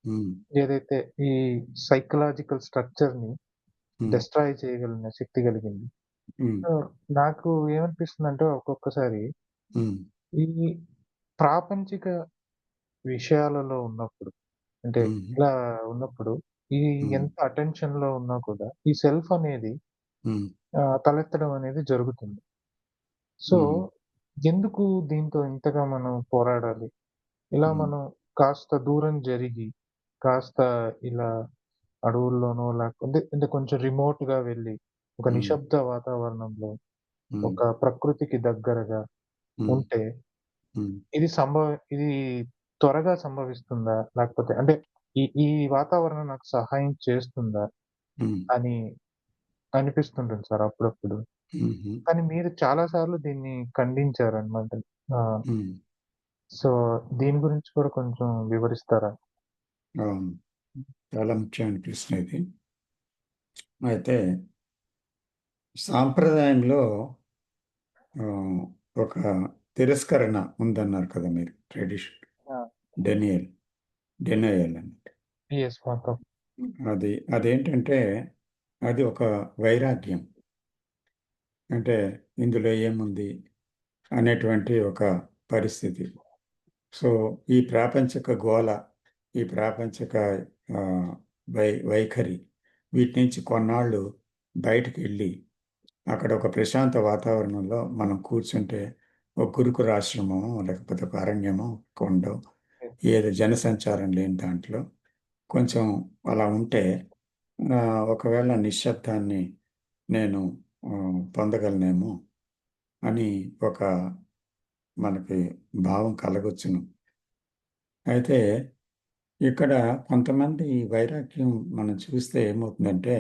హ్మ్. ఏదైతే ఈ సైకలాజికల్ స్ట్రక్చర్‌ని హ్మ్. డెస్ట్రాయ్ చేయగలిగిన శక్తి కలిగింది. హ్మ్. సో, నాకు ఏమనిపిస్తుందంటే ఒక్కొక్కసారి హ్మ్. ఈ ప్రాపంచిక విషయాలలో ఉన్నప్పుడు అంటే హుహు. ఇలా ఉన్నప్పుడు ఈ హ్మ్. ఎంత అటెన్షన్‌లో ఉన్నా కూడా ఈ సెల్ఫ్ అనేది హ్మ్. తలెత్తడం అనేది జరుగుతుంది. సో, హ్మ్. ఎందుకు దీంతో ఇంతగా మనం పోరాడాలి? ఇలా హ్మ్. మనం కాస్త దూరం జరిగి, కాస్త ఇలా అడవుల్లోనో లేకపోతే అంటే కొంచెం రిమోట్‌గా వెళ్లి, ఒక హ్మ్. నిశ్శబ్ద వాతావరణంలో, హ్మ్. ఒక ప్రకృతికి దగ్గరగా హ్మ్. ఉంటే హ్మ్. ఇది త్వరగా సంభవిస్తుందా? లేకపోతే అంటే ఈ వాతావరణం నాకు సహాయం చేస్తుందా? హ్మ్. అని అనిపిస్తుంటుంది సార్ అప్పుడప్పుడు. హుహు. కానీ మీరు చాలా సార్లు దీన్ని ఖండించారనమాట. ఆ! హ్మ్. సో, దీని గురించి కూడా కొంచెం వివరిస్తారా? అవును. చాలా ముఖ్యమైన ప్రశ్న ఇది. అయితే సాంప్రదాయంలో ఆహ్, ఒక తిరస్కరణ ఉందన్నారు కదా మీరు. ఆ! డెనియల్. డెనయల్ అని. యెస్. మొత్తం. అదేంటంటే అది ఒక వైరాగ్యం. అంటే ఇందులో ఏముంది అనేటువంటి ఒక పరిస్థితి. సో, ఈ ప్రాపంచిక గోల, ఈ ప్రాపంచిక ఆహ్, వైఖరి వీటి నుంచి కొన్నాళ్ళు బయటికెళ్ళి, అక్కడ ఒక ప్రశాంత వాతావరణంలో మనం కూర్చుంటే, ఒక గురుకులాశ్రమమో, లేకపోతే ఒక అరణ్యమో, కొండో యెస్. ఏదో జనసంచారం లేని దాంట్లో కొంచెం అలా ఉంటే ఒకవేళ నిశ్శబ్దాన్ని నేను పొందగలనేమో అని ఒక మనకి భావం కలగొచ్చును. అయితే ఇక్కడ కొంతమంది వైరాగ్యం మనం చూస్తే ఏమవుతుందంటే,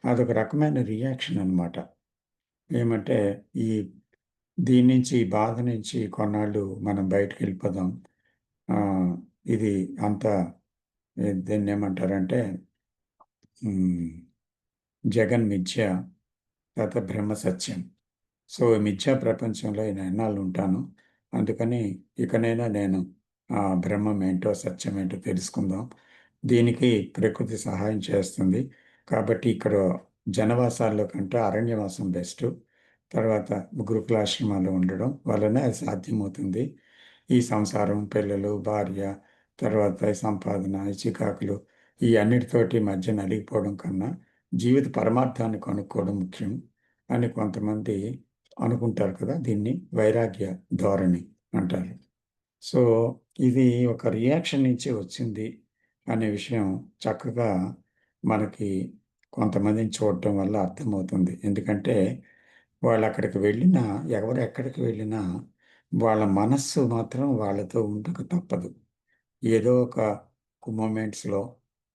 అదొక రకమైన రియాక్షన్ అన్నమాట. ఏమంటే, ఈ దీని నుంచి, ఈ బాధ నుంచి కొన్నాళ్ళు మనం బయటికెళ్ళిపోదాం. ఆహ్, ఇది అంతా దీన్నేమంటారంటే హ్మ్. జగన్మిథ్య, తర్వాత బ్రహ్మ సత్యం. సో, మిథ్యా ప్రపంచంలో ఎన్నాళ్ళుంటాను. అందుకని ఇకనైనా నేను బ్రహ్మం ఏంటో, సత్యం ఏంటో తెలుసుకుందాం. దీనికి ప్రకృతి సహాయం చేస్తుంది. కాబట్టి ఇక్కడ జనవాసాల్లో కంటే అరణ్యవాసం బెస్టు. తర్వాత గురుకులాశ్రమాల్లో ఉండడం వలన అది సాధ్యమవుతుంది. ఈ సంసారం, పిల్లలు, భార్య, తర్వాత ఈ సంపాదన, ఈ చికాకులు ఈ అన్నిటితోటి మధ్య నలిగిపోవడం కన్నా జీవిత పరమార్థాన్ని కనుక్కోవడం ముఖ్యం అని కొంతమంది అనుకుంటారు కదా! దీన్ని వైరాగ్య ధోరణి అంటారు. సో, ఇది ఒక రియాక్షన్ నుంచే వచ్చింది అనే విషయం చక్కగా మనకి కొంతమందిని చూడటం వల్ల అర్థమవుతుంది. ఎందుకంటే, వాళ్ళక్కడికి వెళ్ళినా, ఎవరు ఎక్కడికి వెళ్ళినా వాళ్ళ మనస్సు మాత్రం వాళ్ళతో ఉండక తప్పదు. ఏదో ఒక మొమెంట్స్‌లో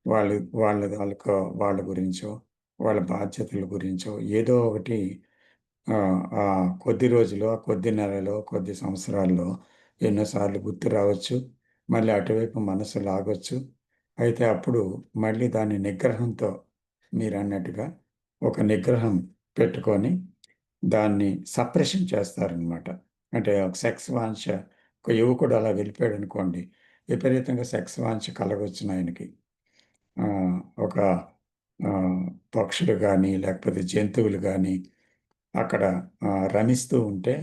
వాళ్ళు వాళ్ళ వాళ్ళ గురించో, వాళ్ళ బాధ్యతల గురించో ఏదో ఒకటి ఆ కొద్ది రోజులు, ఆ కొద్ది నెలలో, కొద్ది సంవత్సరాల్లో ఎన్నోసార్లు గుర్తు రావచ్చు. మళ్ళీ అటువైపు మనసు లాగొచ్చు. అయితే అప్పుడు మళ్ళీ దాని నిగ్రహంతో మీరన్నట్టుగా ఒక నిగ్రహం పెట్టుకొని దాన్ని సప్రెషన్ చేస్తారనమాట. అంటే ఒక సెక్స్ వాంఛ ఒక యువకుడు అలా వెళ్ళిపోయాడనుకోండి, విపరీతంగా సెక్స్ వాంఛ కలగొచ్చును ఆయనకి. ఒక పక్షులు గానీ, లేకపోతే జంతువులు గానీ అక్కడ రమిస్తూ ఉంటే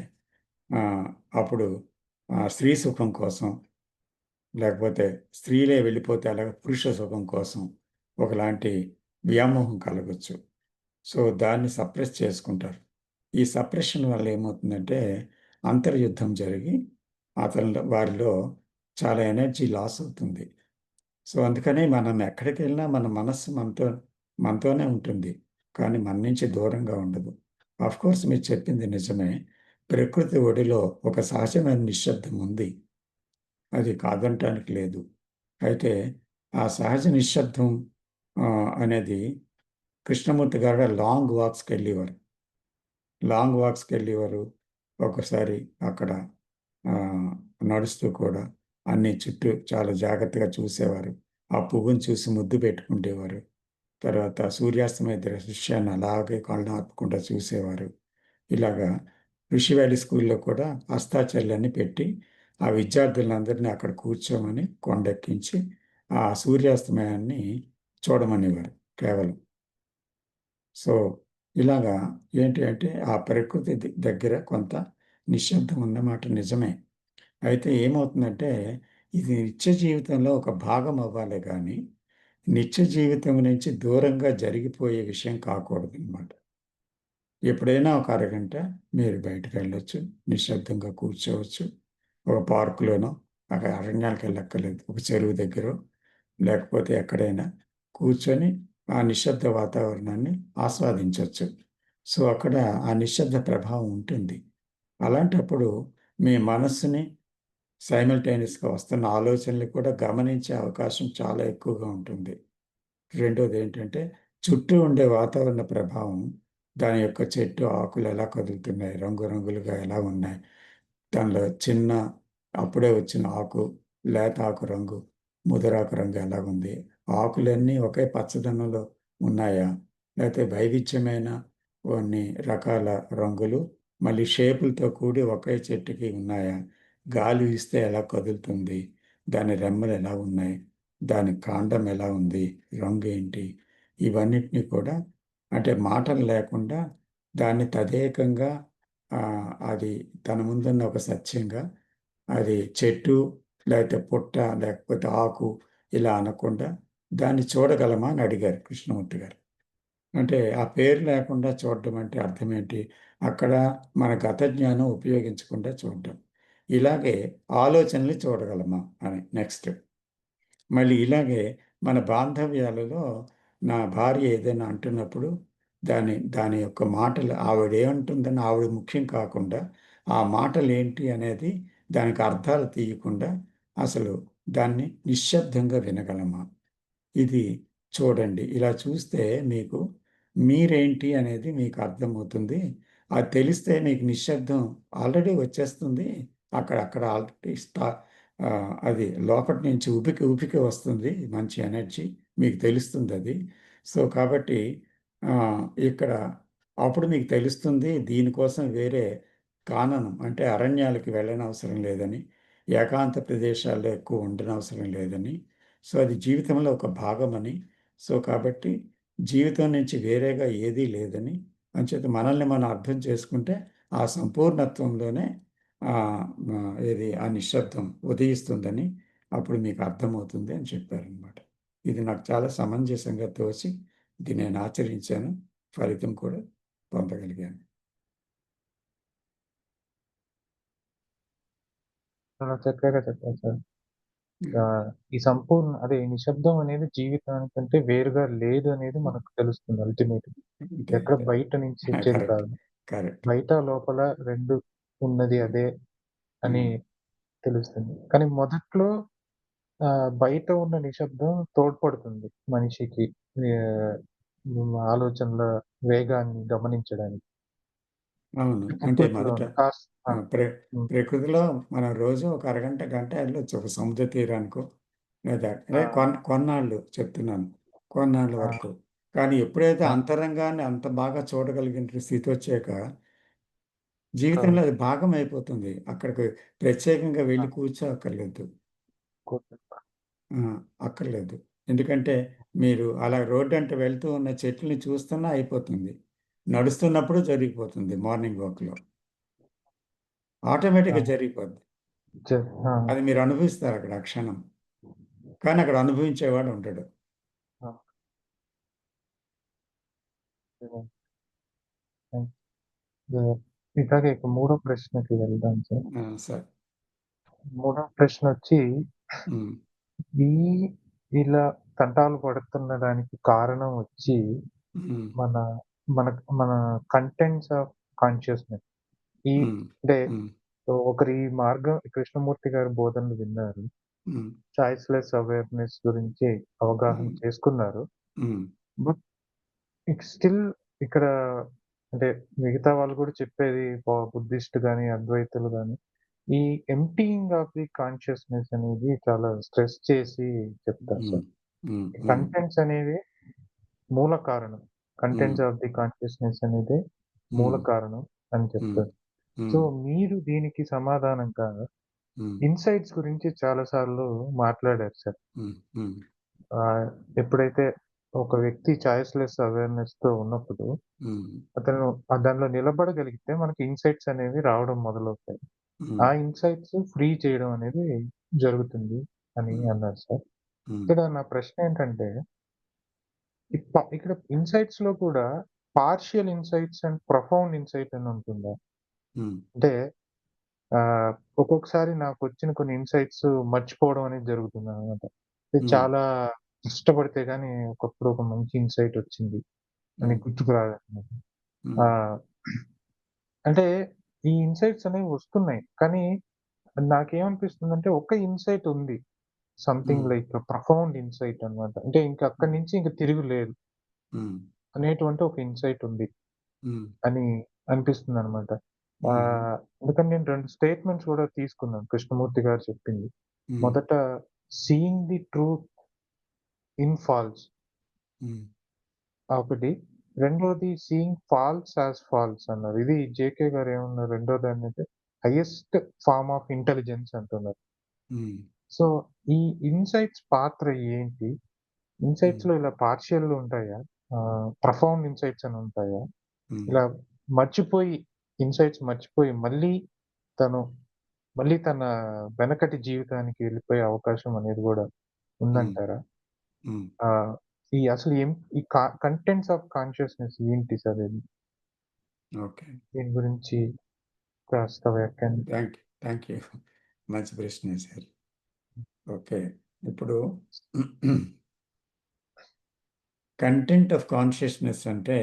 అప్పుడు స్త్రీ సుఖం కోసం, లేకపోతే స్త్రీలే వెళ్ళిపోతే అలాగే పురుష సుఖం కోసం ఒకలాంటి వ్యామోహం కలగొచ్చు. సో, దాన్ని సప్రెస్ చేసుకుంటారు. ఈ సప్రెషన్ వల్ల ఏమవుతుందంటే, అంతర్యుద్ధం జరిగి వారిలో చాలా ఎనర్జీ లాస్ అవుతుంది. సో, అందుకని మనం ఎక్కడికెళ్ళినా మన మనస్సు మనతోనే ఉంటుంది. కానీ మన నుంచి దూరంగా ఉండదు. ఆఫ్‌కోర్స్ మీరు చెప్పింది నిజమే. ప్రకృతి ఒడిలో ఒక సహజమైన నిశ్శబ్దం ఉంది. అది కాదనటానికి లేదు. అయితే ఆ సహజ నిశ్శబ్దం అనేది కృష్ణమూర్తి గారు లాంగ్ వాక్స్‌కెళ్ళేవారు. లాంగ్ వాక్స్‌కెళ్ళేవారు. ఒక్కోసారి అక్కడ ఆహ్, నడుస్తూ కూడా అన్ని చుట్టూ చాలా జాగ్రత్తగా చూసేవారు. ఆ పువ్వుని చూసి ముద్దు పెట్టుకుండేవారు. తర్వాత సూర్యాస్తమయ దృశ్యాన్ని అలాగే కళ్ళార్పకుండా చూసేవారు. ఇలాగా ఋషి వ్యాలీ స్కూల్‌లో కూడా హస్తాచల్లని పెట్టి, ఆ విద్యార్థులందరినీ అక్కడ కూర్చోమని కొండెక్కించి, ఆ సూర్యాస్తమయాన్ని చూడమనేవారు కేవలం. సో, ఇలాగా ఏంటి అంటే, ఆ ప్రకృతి దగ్గర కొంత నిశ్శబ్దం ఉన్నమాట నిజమే. అయితే ఏమవుతుందంటే, ఇది నిత్య జీవితంలో ఒక భాగం అవ్వాలే గానీ, నిత్య జీవితం నుంచి దూరంగా జరిగిపోయే విషయం కాకూడదనమాట. ఎప్పుడైనా ఒక అరగంట మీరు బయటకెళ్ళొచ్చు. నిశ్శబ్దంగా కూర్చోవచ్చు. ఒక పార్కులోనో, అక్కడ అరణ్యాలకెళ్ళక్కర్లేదు. ఒక చెరువు దగ్గరో, లేకపోతే ఎక్కడైనా కూర్చొని ఆ నిశ్శబ్ద వాతావరణాన్ని ఆస్వాదించొచ్చు. సో, అక్కడ ఆ నిశ్శబ్ద ప్రభావం ఉంటుంది. అలాంటప్పుడు మీ మనస్సుని సైమల్టేనియస్‌గా వస్తున్న ఆలోచనలు కూడా గమనించే అవకాశం చాలా ఎక్కువగా ఉంటుంది. రెండోదేంటంటే, చుట్టూ ఉండే వాతావరణ ప్రభావం, దాని యొక్క చెట్టు ఆకులు ఎలా కదులుతున్నాయి, రంగురంగులుగా ఎలా ఉన్నాయి, దానిలో చిన్న అప్పుడే వచ్చిన ఆకు, లేత ఆకు రంగు, ముదురాకు రంగు ఎలాగుంది, ఆకులన్నీ ఒకే పచ్చదనంలో ఉన్నాయా, లేతే వైవిధ్యమైన కొన్ని రకాల రంగులు, మళ్ళీ షేపులతో కూడి ఒకే చెట్టుకి ఉన్నాయా, గాలి వీస్తే ఎలా కదులుతుంది, దాని రెమ్మలు ఎలా ఉన్నాయి, దాని కాండం ఎలా ఉంది? రంగేంటి? ఇవన్నిటిని కూడా అంటే మాటలు లేకుండా దాన్ని తదేకంగా అది తన ముందున్న ఒక సత్యంగా అది చెట్టు, లేకపోతే పుట్ట, లేకపోతే ఆకు ఇలా అనకుండా దాన్ని చూడగలమా అని అడిగారు కృష్ణమూర్తి గారు. అంటే ఆ పేరు లేకుండా చూడడం అంటే అర్థమేంటి? అక్కడ మన గత జ్ఞానం ఉపయోగించకుండా చూడడం. ఇలాగే ఆలోచనలు చూడగలమా అని నెక్స్ట్. మళ్ళీ ఇలాగే మన బాంధవ్యాలలో నా భార్య ఏదైనా అంటున్నప్పుడు దాని యొక్క మాటలు ఆవిడేమంటుందని ఆవిడ ముఖ్యం కాకుండా, ఆ మాటలేంటి అనేది దానికి అర్థాలు తీయకుండా అసలు దాన్ని నిశ్శబ్దంగా వినగలమా? ఇది చూడండి. ఇలా చూస్తే మీకు మీరేంటి అనేది మీకు అర్థమవుతుంది. అది తెలిస్తే మీకు నిశ్శబ్దం ఆల్రెడీ వచ్చేస్తుంది. అక్కడ ఆల్రెడీ అది లోపటి నుంచి ఉబికి ఉబికి వస్తుంది. మంచి ఎనర్జీ మీకు తెలుస్తుందది. సో, కాబట్టి ఇక్కడ అప్పుడు మీకు తెలుస్తుంది దీనికోసం వేరే కాననం అంటే అరణ్యాలకి వెళ్ళనవసరం లేదని, ఏకాంత ప్రదేశాల్లో ఎక్కువ ఉండనవసరం లేదని. సో, అది జీవితంలో ఒక భాగమని, సో, కాబట్టి జీవితం నుంచి వేరేగా ఏదీ లేదని, అంచేత మనల్ని మనం అర్థం చేసుకుంటే, ఆ సంపూర్ణత్వంలోనే ఏది ఆ నిశ్శబ్దం ఉదయిస్తుందని అప్పుడు మీకు అర్థమవుతుంది అని చెప్పారనమాట. ఇది నాకు చాలా సమంజసంగా తోచి, ఇది నేను ఆచరించాను. ఫలితం కూడా పొందగలిగాను. చాలా చక్కగా చెప్పారు సార్. హ్మ్. ఈ సంపూర్ణ అదే నిశ్శబ్దం అనేది జీవితానికంటే వేరుగా లేదు అనేది మనకు తెలుస్తుంది అల్టిమేట్‌గా. అంతే. ఎక్కడ అంతే. బయట నుంచి వచ్చేది కరెక్ట్. కాదు. కరెక్ట్. బయట, లోపల 2 ఉన్నది హ్మ్. అదే అని హ్మ్. తెలుస్తుంది. కానీ మొదట్లో బయట ఉన్న నిశ్శబ్దం తోడ్పడుతుంది మనిషికి. ఆలోచనల వేగాన్ని గమనించడానికి. అవును. అంటే మొదట ప్రకృతిలోను కాస్ ఆ! ఆ! హ్మ్. ప్రకృతిలో మనం రోజు ఒక అరగంట, గంట ఎళ్ళొచ్చు. ఒక సముద్ర తీరానికో లేదా ఆ! అదే కొన్నాళ్ళు చెప్తున్నాను. కొన్నాళ్ళ ఆ! వరకు. కానీ ఎప్పుడైతే ఆ! అంతరంగాన్ని అంత బాగా చూడగలిగిన స్థితొచ్చాక జీవితంలో అవును. అది భాగం అయిపోతుంది. అక్కడికి ప్రత్యేకంగా ఆ! వెళ్లి కూర్చోక్కర్లేదు. కూర్చుంటా. ఆ! అక్కర్లేదు. ఎందుకంటే మీరు అలా రోడ్డంట వెళ్తూ ఉన్న చెట్లని చూస్తున్నా అయిపోతుంది. నడుస్తున్నప్పుడు జరిగిపోతుంది మార్నింగ్ వాక్‌లో. ఆ! ఆటోమేటిక్‌గా జరిగిపోద్ది. చే ఆ! అది మీరు అనుభవిస్తారక్కడ ఆ క్షణం. కానీ అక్కడ అనుభవించేవాడు ఉండడు. ఆ! నిజం. హ్మ్. ఇట్లాగే ఇక మూడో ప్రశ్నకి వెళ్దాం సార్. ఆ! సార్. మూడో ప్రశ్నొచ్చి హ్మ్. ఈ ఇలా తంటాలు పడుతుండడానికి కారణం వచ్చి హ్మ్. మన మన మన కంటెంట్స్ ఆఫ్ కాన్షియస్‌నెస్. ఈ హ్మ్. అంటే హ్మ్. ఒకరి మార్గం కృష్ణమూర్తి గారి బోధనలు విన్నారు. హ్మ్. చాయిస్‌లెస్ అవేర్‌నెస్ గురించి అవగాహన హ్మ్. చేసుకున్నారు. హ్మ్. బట్ స్టిల్ ఇక్కడ అంటే మిగతా వాళ్ళు కూడా చెప్పేది బుద్ధిస్ట్ గాని, అద్వైతులు గాని, ఈ ఎంప్టీయింగ్ ఆఫ్ ది కాన్షియస్‌నెస్ అనేది చాలా స్ట్రెస్ చేసి చెప్తారు హ్మ్. సార్. హ్మ్. ఈ హ్మ్. కంటెంట్స్ అనేవి మూల కారణం. హ్మ్. కంటెంట్స్ ఆఫ్ ది కాన్షియస్‌నెస్ అనేదే మూల హ్మ్. కారణం అని హ్మ్. చెప్తారు. సో, హ్మ్. మీరు దీనికి సమాధానంగా హ్మ్. ఇన్‌సైట్స్ గురించి చాలా సార్లు మాట్లాడారు సార్. హ్మ్. హ్మ్. ఆహ్, ఎప్పుడైతే ఒక వ్యక్తి చాయిస్‌లెస్ అవేర్‌నెస్‌తో ఉన్నప్పుడు హ్మ్. అతను దానిలో నిలబడగలిగితే మనకి ఇన్‌సైట్స్ అనేవి రావడం మొదలవుతాయి. హ్మ్. ఆ ఇన్‌సైట్స్ ఫ్రీ చేయడం అనేది జరుగుతుంది అని హ్మ్. అన్నారు సార్. హ్మ్. ఇక్కడ నా ప్రశ్న ఏంటంటే, ఇక్కడ ఇన్‌సైట్స్‌లో కూడా partial insights and profound insight అని ఉంటుందా? హ్మ్. అంటే ఆహ్, ఒక్కొక్కసారి నాకొచ్చిన కొన్ని ఇన్‌సైట్స్ మర్చిపోవడం అనేది జరుగుతుందనమాట. హ్మ్. చాలా కష్టపడితే గాని ఒకప్పుడు ఒక మంచి ఇన్‌సైట్ వచ్చింది అని హ్మ్. గుర్తుకు రాదనమాట. హ్మ్. ఆహ్, అంటే ఈ ఇన్‌సైట్స్ అనేవి వస్తున్నాయి. కానీ నాకేమనిపిస్తుందంటే ఒక ఇన్‌సైట్ ఉంది. సంథింగ్ హ్మ్. లైక్ ప్రొఫౌండ్ ఇన్‌సైట్ అన్నమాట. అంటే ఇంక అక్కడి నుంచి ఇంక తిరుగులేదు హ్మ్. అనేటువంటి ఒక ఇన్‌సైట్ ఉంది హ్మ్. అని అనిపిస్తుందనమాట. హుహు. అందుకని నేను 2 స్టేట్మెంట్స్ కూడా తీసుకున్నాను కృష్ణమూర్తి గారు చెప్పింది. హ్మ్. మొదట seeing the truth in false హ్మ్. ఒకటి. రెండోది సీయింగ్ ఫాల్స్ యాస్ ఫాల్స్ అన్నారు. ఇది జేకే గారు ఏమన్నారు రెండోదాన్నయితే హైయెస్ట్ ఫార్మ్ ఆఫ్ ఇంటెలిజెన్స్ అంటున్నారు. హ్మ్. సో, ఈ ఇన్‌సైట్స్ పాత్ర ఏంటి? హ్మ్. ఇన్‌సైట్స్‌లో ఇలా పార్షియల్ ఉంటాయా? ప్రొఫౌండ్ ఇన్‌సైట్స్ అని ఉంటాయా? హ్మ్. ఇలా మర్చిపోయి ఇన్‌సైట్స్ మర్చిపోయి తను మళ్ళీ తన వెనకటి జీవితానికి వెళ్ళిపోయే అవకాశం అనేది గూడా హ్మ్. ఉందంటారా? హ్మ్. ఆహ్, ఈ అసలు ఏం ఈ కంటెంట్స్ ఆఫ్ కాన్షియస్‌నెస్ ఏంటి సార్ ఇది? ఓకే. దీని గురించి కాస్త వ్యాఖ్యానం థాంక్ యూ. మంచి ప్రశ్నేశారు. ఓకే. ఇప్పుడు కంటెంట్ ఆఫ్ కాన్షియస్‌నెస్ అంటే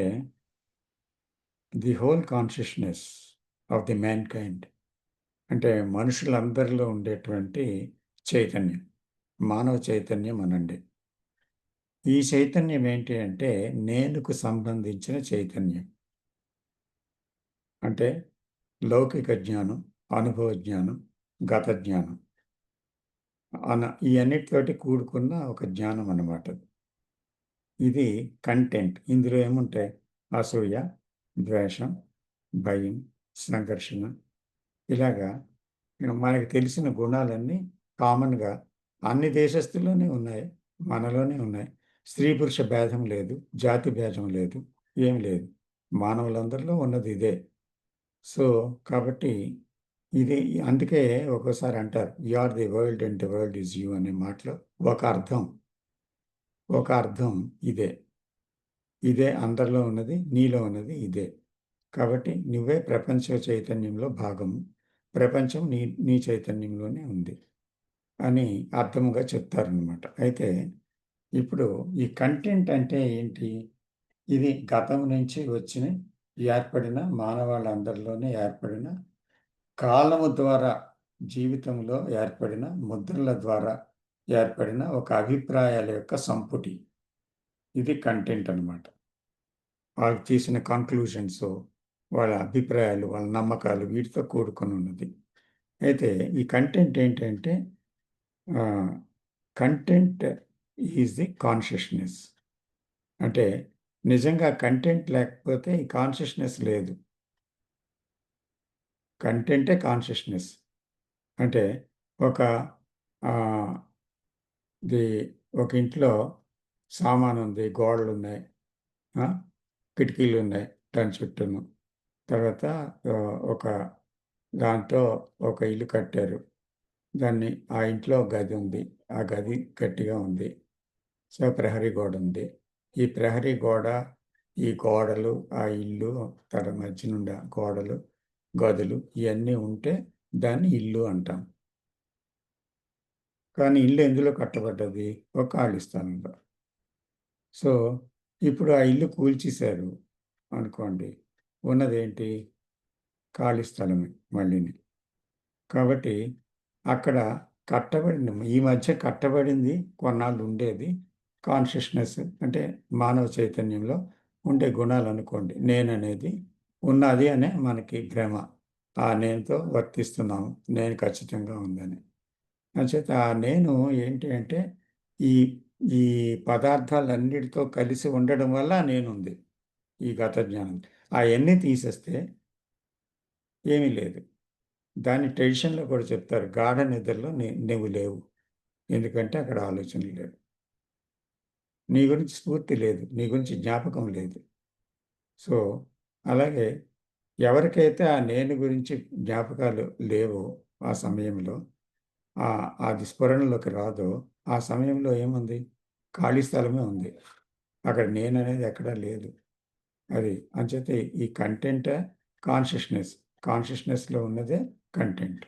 the whole consciousness of the mankind. అంటే మనుషులందరిలో ఉండేటువంటి చైతన్యం. మానవ చైతన్యం అనండి. ఈ చైతన్యం ఏంటి అంటే నేనుకు సంబంధించిన చైతన్యం. అంటే లౌకిక జ్ఞానం, అనుభవ జ్ఞానం, గత జ్ఞానం. ఈ అన్నిటితోటి కూడుకున్న ఒక జ్ఞానం అన్నమాట. ఇది కంటెంట్. ఇందులో ఏముంటాయి? అసూయ, ద్వేషం, భయం, సంఘర్షణ ఇలాగా మనకి తెలిసిన గుణాలన్నీ కామన్‌గా అన్ని దేశస్తుల్లోనే ఉన్నాయి. మనలోనే ఉన్నాయి. స్త్రీ, పురుష భేదం లేదు. జాతి భేదం లేదు. ఏం లేదు. మానవులందరిలో ఉన్నది ఇదే. సో, కాబట్టి ఇది అందుకే ఒక్కోసారి అంటారు. You are the world and the world is you అనే మాటలో ఒక అర్థం, ఒక అర్థం ఇదే. ఇదే అందరిలో ఉన్నది. నీలో ఉన్నది ఇదే. కాబట్టి నువ్వే ప్రపంచ చైతన్యంలో భాగము. ప్రపంచం నీ నీ చైతన్యంలోనే ఉంది అని అర్థముగా చెప్తారనమాట. అయితే ఇప్పుడు ఈ కంటెంట్ అంటే ఏంటి? ఇది గతం నుంచి వచ్చిన ఏర్పడిన మానవాళందరిలోనే ఏర్పడిన కాలము ద్వారా జీవితంలో ఏర్పడిన ముద్రల ద్వారా ఏర్పడిన ఒక అభిప్రాయాల యొక్క సంపుటి. ఇది కంటెంట్ అనమాట. వాళ్ళు తీసిన కంక్లూజన్సో, వాళ్ళ అభిప్రాయాలు, వాళ్ళ నమ్మకాలు వీటితో కూడుకొని ఉన్నది. అయితే ఈ కంటెంట్ ఏంటంటే కంటెంట్ ఈజ్ ది కాన్షియస్‌నెస్. అంటే నిజంగా కంటెంట్ లేకపోతే ఈ కాన్షియస్‌నెస్ లేదు. కంటెంటే కాన్షియస్‌నెస్. అంటే ఒక ఆహ్, ది ఒక ఇంట్లో సామానుంది, గోడలున్నాయి. ఆ! కిటికీలున్నాయి దాని చుట్టూను. తర్వాత ఒక దాంట్లో ఒక ఇల్లు కట్టారు. ఆ ఇంట్లో గది ఉంది. ఆ గది గట్టిగా ఉంది. సో, ప్రహరీ గోడుంది. ఈ ప్రహరీ గోడ, ఈ గోడలు, ఆ ఇల్లు మధ్యనుండా గోడలు, గదులు ఇయన్నీ ఉంటే దాన్ని ఇల్లు అంటాం. కానీ ఇల్లు ఎందులో కట్టబడ్డది? ఒక ఖాళీ స్థలంలో. సో, ఇప్పుడు ఆ ఇల్లు కూల్చేశారు అనుకోండి. ఉన్నదేంటి? ఖాళీ స్థలమే మళ్ళీని. కాబట్టి అక్కడ ఈ మధ్య కట్టబడింది కొన్నాళ్ళు ఉండేది. కాన్షియస్‌నెస్ అంటే మానవ చైతన్యంలో ఉండే గుణాలనుకోండి. నేననేది ఉన్నది అనే మనకి భ్రమ. ఆ నేనుతో వర్తిస్తున్నాము. నేను ఖచ్చితంగా ఉందని. అంచేత ఆ నేను ఏంటి అంటే ఈ ఈ పదార్థాలన్నిటితో కలిసి ఉండడం వల్ల ఆ నేనుంది. ఈ గత జ్ఞానం. అయన్నీ తీసేస్తే ఏమీ లేదు. దాన్ని ట్రెడిషన్‌లో కూడా చెప్తారు. గాఢ నిద్రలో నువ్వు లేవు. ఎందుకంటే అక్కడ ఆలోచనలు లేవు. నీ గురించి స్ఫూర్తి లేదు. నీ గురించి జ్ఞాపకం లేదు. సో, అలాగే ఎవరికైతే ఆ నేను గురించి జ్ఞాపకాలు లేవో ఆ సమయంలో అది స్ఫురణలోకి రాదో, ఆ సమయంలో ఏముంది? ఖాళీ స్థలమే ఉంది. అక్కడ నేననేది ఎక్కడా లేదు. అది. అంచేతే ఈ కంటెంటే కాన్షియస్‌నెస్. కాన్షియస్‌నెస్‌లో ఉన్నదే కంటెంట్.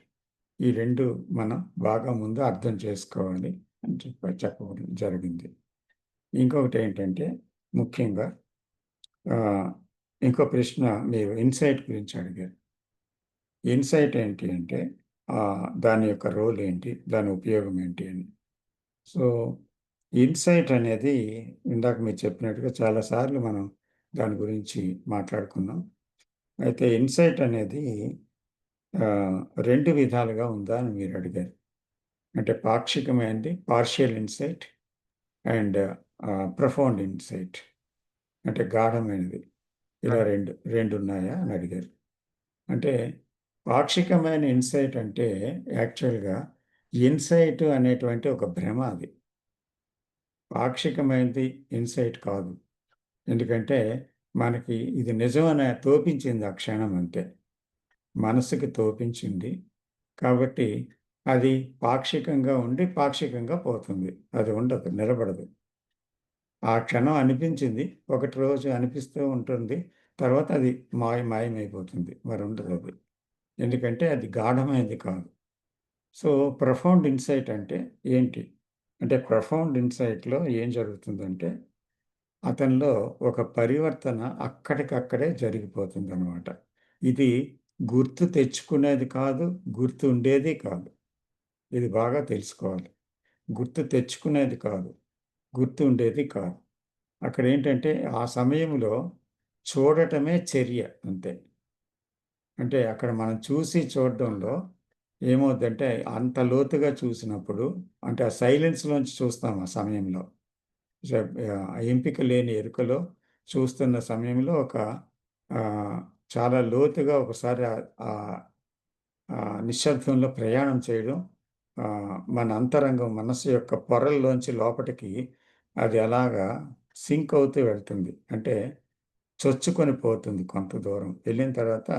ఈ 2 మనం బాగా ముందు అర్థం చేసుకోవాలి అని చెప్పడం జరిగింది. ఇంకొకటేంటంటే ముఖ్యంగా ఆహ్, ఇంకో ప్రశ్న మీరు ఇన్‌సైట్ గురించి అడిగారు. ఇన్‌సైట్ ఏంటి అంటే దాని యొక్క రోల్ ఏంటి? దాని ఉపయోగం ఏంటి అని. సో, ఇన్‌సైట్ అనేది ఇందాక మీరు చెప్పినట్టుగా చాలా సార్లు మనం దాని గురించి మాట్లాడుకున్నాం. అయితే ఇన్‌సైట్ అనేది 2 విధాలుగా ఉందా అని మీరడిగారు. అంటే పాక్షికమైనది partial insight and profound insight అంటే గాఢమైనది. ఇలా 2 ఉన్నాయా అని అడిగారు. అంటే పాక్షికమైన ఇన్‌సైట్ అంటే యాక్చువల్‌గా ఇన్‌సైట్ అనేటువంటి ఒక భ్రమ అది. పాక్షికమైనది ఇన్‌సైట్ కాదు. ఎందుకంటే మనకి ఇది నిజమని తోపించింది ఆ క్షణం అంతే. మనసుకి తోపించింది. కాబట్టి అది పాక్షికంగా ఉండి, పాక్షికంగా పోతుంది. అది ఉండదు, నిలబడదు. ఆ క్షణం అనిపించింది. ఒకటి రోజు అనిపిస్తూ ఉంటుంది. తర్వాత అది మాయమైపోతుంది. మరుండదది. ఎందుకంటే అది గాఢమైనది కాదు. సో, ప్రొఫౌండ్ ఇన్‌సైట్ అంటే ఏంటి? అంటే ప్రొఫౌండ్ ఇన్‌సైట్‌లో ఏం జరుగుతుందంటే, అతనిలో ఒక పరివర్తన అక్కడికక్కడే జరిగిపోతుందనమాట. ఇది గుర్తు తెచ్చుకునేది కాదు, గుర్తుండేది కాదు. ఇది బాగా తెలుసుకోవాలి. గుర్తు తెచ్చుకునేది కాదు, గుర్తుండేది కాదు. అక్కడేంటంటే, ఆ సమయంలో చూడటమే చర్య అంతే. అంటే అక్కడ మనం చూసి చూడడంలో ఏమవుద్దంటే, అంత లోతుగా చూసినప్పుడు అంటే ఆ సైలెన్స్‌లోంచి చూస్తాం ఆ సమయంలో. ఎంపిక లేని ఎరుకలో చూస్తున్న సమయంలో ఆహ్, చాలా లోతుగా ఒకసారి ఆహ్, నిశ్శబ్దంలో ప్రయాణం చేయడం మన అంతరంగం మనస్సు యొక్క పొరల్లోంచి లోపటికి అది అలాగా సింక్ అవుతూ వెళ్తుంది. అంటే చొచ్చుకొని పోతుంది కొంత దూరం. వెళ్ళిన తర్వాత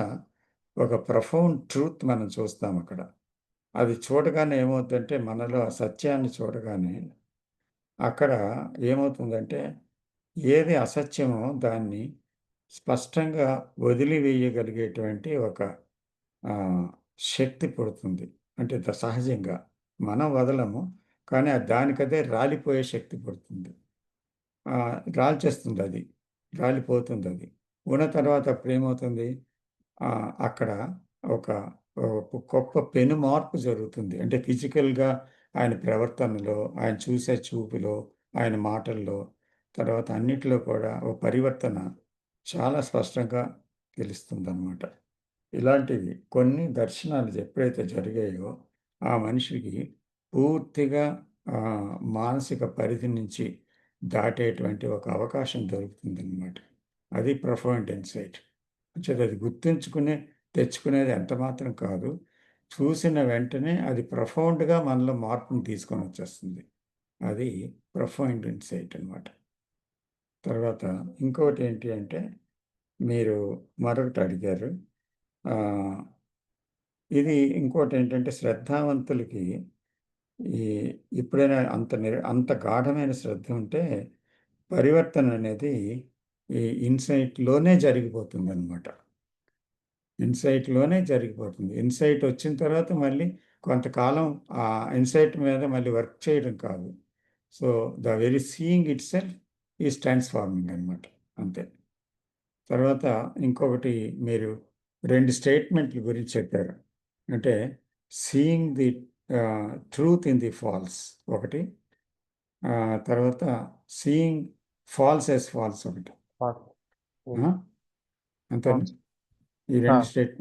ఒక ప్రొఫౌండ్ ట్రూత్ మనం చూస్తామక్కడ. అది చూడగానే ఏమవుద్దంటే మనలో ఆ సత్యాన్ని చూడగానే అక్కడ ఏమవుతుందంటే ఏది అసత్యమో దాన్ని స్పష్టంగా వదిలివేయగలిగేటువంటి ఒక ఆహ్, శక్తి పుడుతుంది. అంటే సహజంగా. మనం వదలము. కానీ అది దానికదే రాలిపోయే శక్తి పుడుతుంది. రాల్చేస్తుందది. రాలిపోతుందది. ఉన్న తర్వాత అప్పుడేమవుతుంది అక్కడ ఒక ఒక గొప్ప పెను మార్పు జరుగుతుంది. అంటే ఫిజికల్‌గా ఆయన ప్రవర్తనలో, ఆయన చూసే చూపులో, ఆయన మాటల్లో, తర్వాత అన్నిట్లో కూడా ఓ పరివర్తన చాలా స్పష్టంగా తెలుస్తుందనమాట. ఇలాంటివి కొన్ని దర్శనాలు ఎప్పుడైతే జరిగాయో, ఆ మనిషికి పూర్తిగా మానసిక పరిధి నుంచి దాటేటువంటి ఒక అవకాశం దొరుకుతుందనమాట. అది ప్రొఫౌండ్ ఇన్సైట్. అంచేతది తెచ్చుకునేది ఎంత మాత్రం కాదు. చూసిన వెంటనే అది ప్రొఫౌండ్‌గా మనలో మార్పుని తీసుకొనొచ్చేస్తుంది. అది ప్రొఫౌండ్ ఇన్సైట్ అనమాట. తర్వాత ఇంకోటేంటి అంటే, మీరు మరొకటి అడిగారు. ఆహ్, ఇది ఇంకోటేంటంటే శ్రద్ధావంతులకి ఈ ఎప్పుడైనా అంత గాఢమైన శ్రద్ధ ఉంటే పరివర్తన అనేది ఈ ఇన్‌సైట్‌లోనే జరిగిపోతుందనమాట. ఇన్‌సైట్‌లోనే జరిగిపోతుంది. ఇన్‌సైట్ వచ్చిన తర్వాత మళ్ళీ కొంతకాలం ఆ ఇన్‌సైట్ మీద మళ్ళీ వర్క్ చేయడం కాదు. So, the very seeing itself is transforming అనమాట. అంతే. తర్వాత ఇంకొకటి మీరు 2 స్టేట్మెంట్‌ల గురించి చెప్పారు. అంటే seeing the truth in the falls ఒకటి. తర్వాత సీయింగ్ ఫాల్స్ యాస్ ఫాల్స్ ఒకటి. పార్ట్ ఆ! అంతేనా? అవును. ఆ!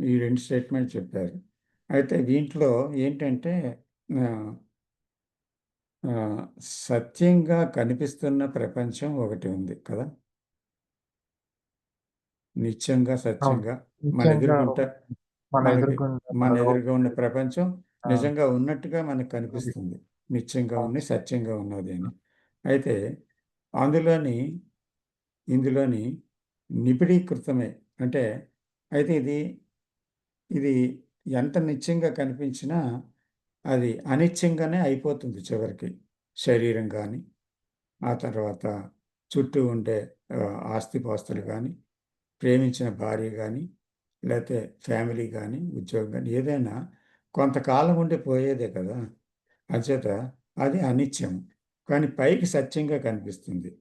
ఈ 2 స్టేట్మెంట్ చెప్పారు. అయితే దీంట్లో ఏంటంటే ఆహ్, ఆహ్, సత్యంగా కనిపిస్తున్న ప్రపంచం ఒకటి ఉంది కదా! నిత్యంగా, అవును. సత్యంగా మన ముఖ్యంగా ఎదురుగుంట మన మనకి ఎదురుగుండా మన మన ఎదురుగా ఉన్న రోజు ప్రపంచం ఆ! నిజంగా ఉన్నట్టుగా మనకు ఉంది. కనిపిస్తుంది. నిత్యంగా అవును. ఉంది, సత్యంగా ఉన్నది ఆ! అని. అయితే అందులోని ఇందులోని నిబిడీకృతమే. అంటే అయితే ఇది ఎంత నిత్యంగా కనిపించినా అది అనిత్యంగానే అయిపోతుంది చివరికి. శరీరం గాని, ఆ తర్వాత చుట్టూ ఉండే ఆస్తిపాస్తులు గాని, ప్రేమించిన భార్య గాని, లేతే ఫ్యామిలీ గాని, ఉద్యోగం గాని ఏదైనా కొంతకాలం ఉండి పోయేదే కదా! అంచేత అది అనిత్యం. కానీ పైకి సత్యంగా కనిపిస్తుంది.